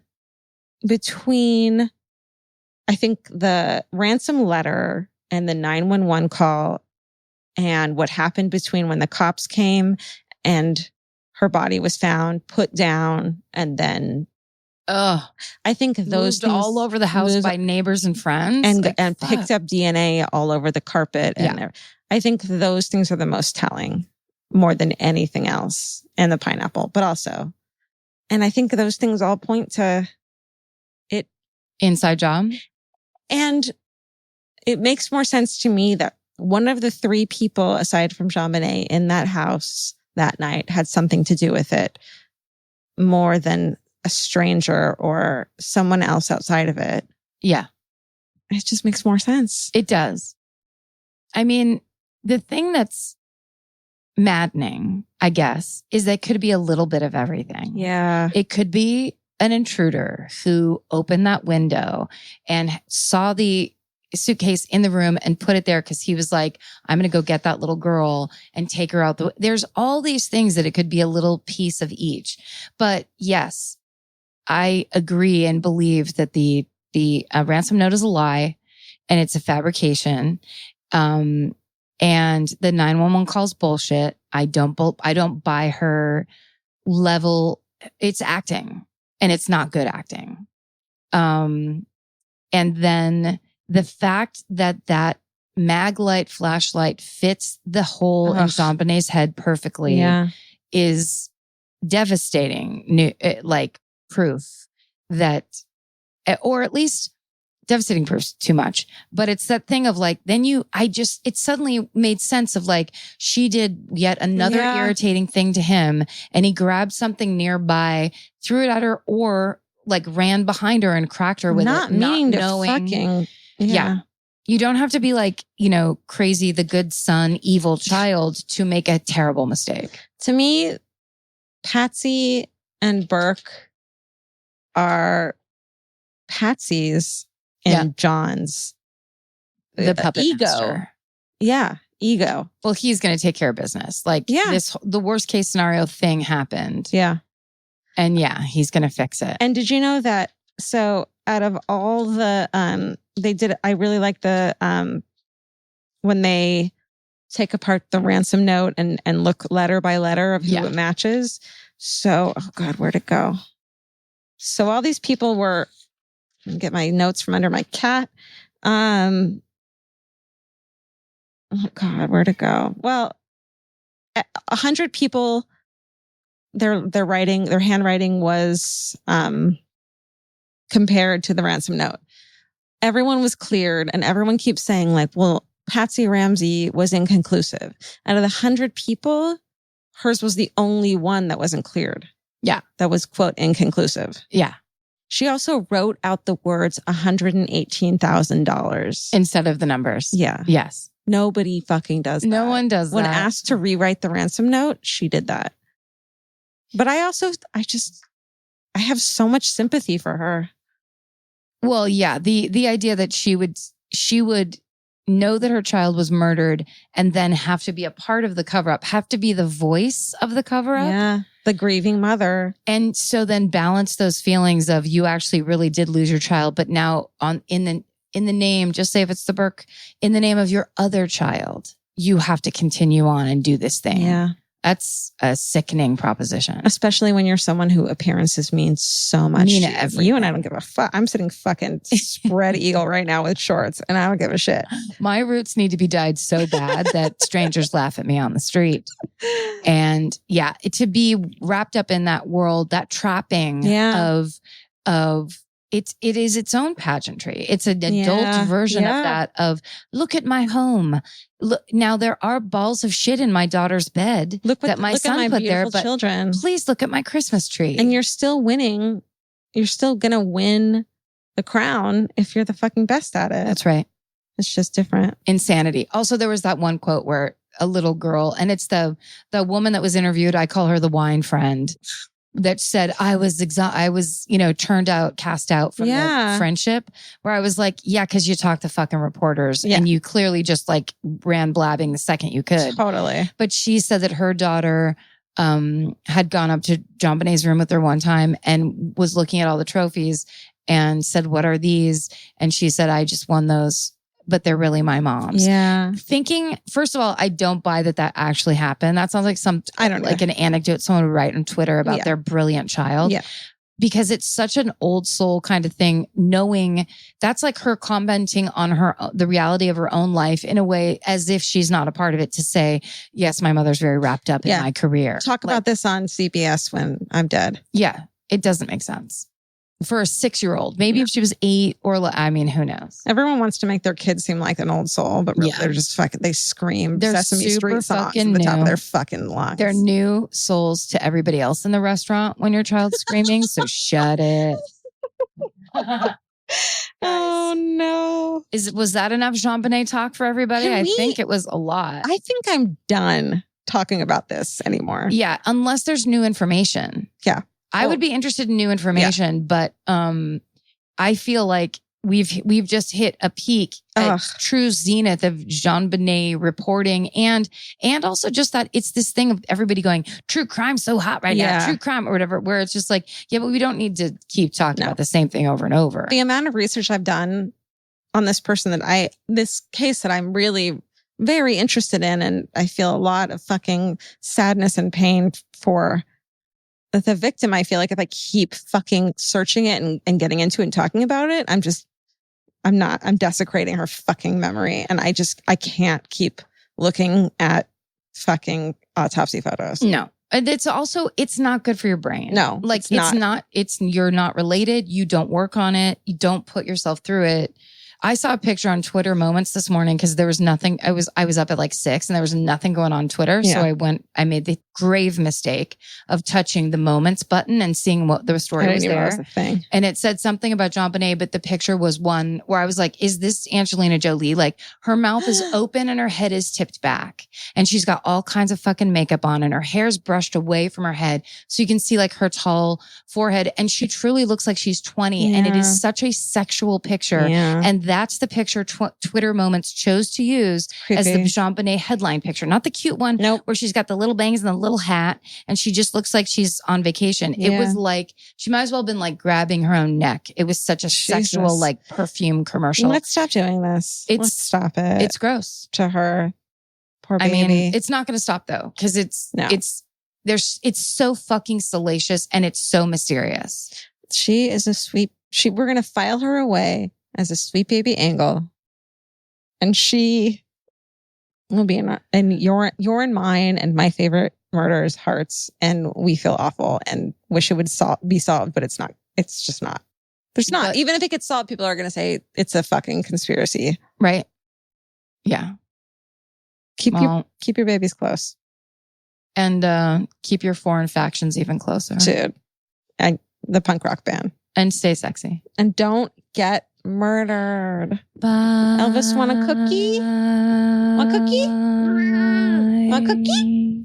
think the ransom letter and the 911 call and what happened between when the cops came and her body was found, put down, and then I think those things all over the house by neighbors and friends and picked up DNA all over the carpet. And I think those things are the most telling more than anything else. And the pineapple, but also, and I think those things all point to it. Inside job. And it makes more sense to me that one of the 3 people aside from JonBenét in that house that night had something to do with it more than a stranger or someone else outside of it. Yeah. It just makes more sense. It does. I mean, the thing that's maddening, I guess, is that it could be a little bit of everything. Yeah. It could be an intruder who opened that window and saw the suitcase in the room and put it there because he was like, I'm going to go get that little girl and take her out. There's all these things that it could be a little piece of each. But yes, I agree and believe that the ransom note is a lie and it's a fabrication. And the 911 call's bullshit. I don't buy her level. It's acting and it's not good acting. And then the fact that Maglite flashlight fits the hole in JonBenét's head perfectly is devastating, like proof that, or at least devastating proof too much. But it's that thing of like, it suddenly made sense of like, she did yet another irritating thing to him and he grabbed something nearby, threw it at her, or like ran behind her and cracked her with not it, knowing. Yeah. You don't have to be like, crazy, the good son, evil child to make a terrible mistake. To me, Patsy and Burke are Patsy's and John's the puppet ego. Master. Yeah. Ego. Well, he's going to take care of business. Like the worst case scenario thing happened. Yeah. And he's going to fix it. And did you know that? So out of all the, I really like the, when they take apart the ransom note and look letter by letter of who it matches. So, oh God, where'd it go? So all these people were, get my notes from under my cat. Oh God, where'd it go? Well, 100 people, their handwriting was compared to the ransom note. Everyone was cleared, and everyone keeps saying like, well, Patsy Ramsey was inconclusive. Out of the 100 people, hers was the only one that wasn't cleared. Yeah. That was, quote, inconclusive. Yeah. She also wrote out the words $118,000 instead of the numbers. Yeah. Yes. Nobody fucking does that. No one does that. When asked to rewrite the ransom note, she did that. But I have so much sympathy for her. Well, yeah, the idea that she would know that her child was murdered and then have to be a part of the cover-up, have to be the voice of the cover-up. Yeah, the grieving mother. And so then balance those feelings of you actually really did lose your child, but now in the name, just say if it's the Burke, in the name of your other child, you have to continue on and do this thing. Yeah. That's a sickening proposition. Especially when you're someone who appearances mean so much. Mean everything. You and I don't give a fuck. I'm sitting fucking spread eagle right now with shorts and I don't give a shit. My roots need to be dyed so bad that strangers laugh at me on the street. And yeah, to be wrapped up in that world, that trapping of it is its own pageantry. It's an adult version of that of look at my home. Look, now there are balls of shit in my daughter's bed that my son put there, but children. Please look at my Christmas tree. And you're still winning. You're still going to win the crown if you're the fucking best at it. That's right. It's just different. Insanity. Also, there was that one quote where a little girl, and it's the woman that was interviewed. I call her the wine friend. That said, I was, turned out, cast out from the friendship, where I was like, yeah, because you talked to fucking reporters and you clearly just like ran blabbing the second you could. Totally. But she said that her daughter had gone up to JonBenét's room with her one time and was looking at all the trophies and said, what are these? And she said, I just won those, but they're really my mom's. Yeah. Thinking, first of all, I don't buy that actually happened. That sounds like an anecdote someone would write on Twitter about their brilliant child. Yeah. Because it's such an old soul kind of thing, knowing that's like her commenting on the reality of her own life in a way as if she's not a part of it, to say, yes, my mother's very wrapped up in my career. Talk about this on CBS when I'm dead. Yeah. It doesn't make sense. For a 6-year-old, maybe if she was 8 or, who knows? Everyone wants to make their kids seem like an old soul, but really they're just fucking, they scream Sesame Street songs at the top of their fucking lungs. They're new souls to everybody else in the restaurant when your child's screaming, so shut it. Oh no. Was that enough JonBenét talk for everybody? I think it was a lot. I think I'm done talking about this anymore. Yeah, unless there's new information. Yeah. I would be interested in new information, but I feel like we've just hit a peak at true zenith of JonBenét reporting and also just that it's this thing of everybody going, true crime so hot right now, true crime or whatever, where it's just like, yeah, but we don't need to keep talking about the same thing over and over. The amount of research I've done on this person this case that I'm really very interested in, and I feel a lot of fucking sadness and pain for the victim. I feel like if I keep fucking searching it and getting into it and talking about it, I'm desecrating her fucking memory. And I can't keep looking at fucking autopsy photos. No. And it's not good for your brain. No. Like you're not related. You don't work on it. You don't put yourself through it. I saw a picture on Twitter Moments this morning because there was nothing. I was up at like 6 and there was nothing going on Twitter. Yeah. So I made the grave mistake of touching the Moments button and seeing what the story was there. Thing. And it said something about JonBenét, but the picture was one where I was like, is this Angelina Jolie? Like her mouth is open and her head is tipped back and she's got all kinds of fucking makeup on and her hair's brushed away from her head. So you can see like her tall forehead and she truly looks like she's 20 and it is such a sexual picture. Yeah. And that's the picture Twitter Moments chose to use as the JonBenét headline picture, not the cute one where she's got the little bangs and the little hat and she just looks like she's on vacation. Yeah. It was like, she might as well have been like grabbing her own neck. It was such a sexual like perfume commercial. Let's stop doing this. Let's stop it. It's gross. To her. Poor baby. I mean, it's not going to stop though, because it's so fucking salacious and it's so mysterious. She is we're going to file her away as a sweet baby Angle. And she will be in your and mine and my favorite murderers' hearts. And we feel awful and wish it would be solved, but it's not. It's just not. There's not. Even if it gets solved, people are going to say it's a fucking conspiracy. Right. Yeah. Keep your babies close. And keep your foreign factions even closer. Dude. And the punk rock band. And stay sexy. And don't get murdered. Bye. Elvis, want a cookie? Want a cookie? Want a cookie?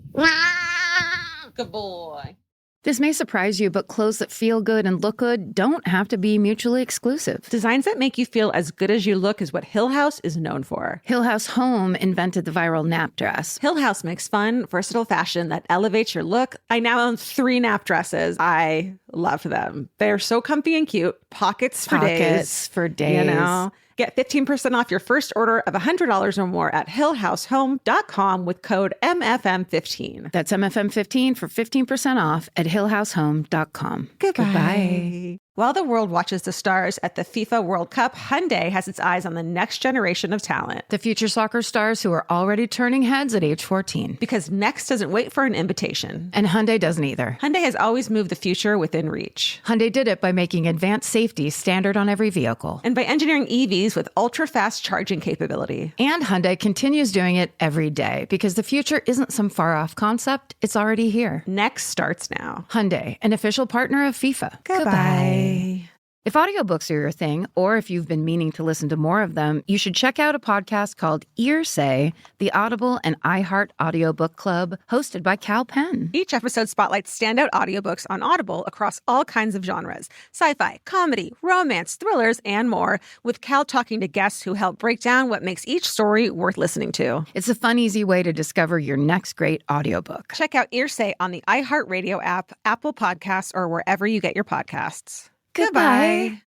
Good boy. This may surprise you, but clothes that feel good and look good don't have to be mutually exclusive. Designs that make you feel as good as you look is what Hill House is known for. Hill House Home invented the viral nap dress. Hill House makes fun, versatile fashion that elevates your look. I now own 3 nap dresses. I love them. They're so comfy and cute. Pockets for days. You know. Get 15% off your first order of $100 or more at hillhousehome.com with code MFM15. That's MFM15 for 15% off at hillhousehome.com. Goodbye. While the world watches the stars at the FIFA World Cup, Hyundai has its eyes on the next generation of talent. The future soccer stars who are already turning heads at age 14. Because next doesn't wait for an invitation. And Hyundai doesn't either. Hyundai has always moved the future within reach. Hyundai did it by making advanced safety standard on every vehicle. And by engineering EVs with ultra-fast charging capability. And Hyundai continues doing it every day because the future isn't some far-off concept. It's already here. Next starts now. Hyundai, an official partner of FIFA. Goodbye. If audiobooks are your thing, or if you've been meaning to listen to more of them, you should check out a podcast called Earsay, the Audible and iHeart Audiobook Club, hosted by Cal Penn. Each episode spotlights standout audiobooks on Audible across all kinds of genres. Sci-fi, comedy, romance, thrillers, and more, with Cal talking to guests who help break down what makes each story worth listening to. It's a fun, easy way to discover your next great audiobook. Check out Earsay on the iHeartRadio app, Apple Podcasts, or wherever you get your podcasts. Goodbye.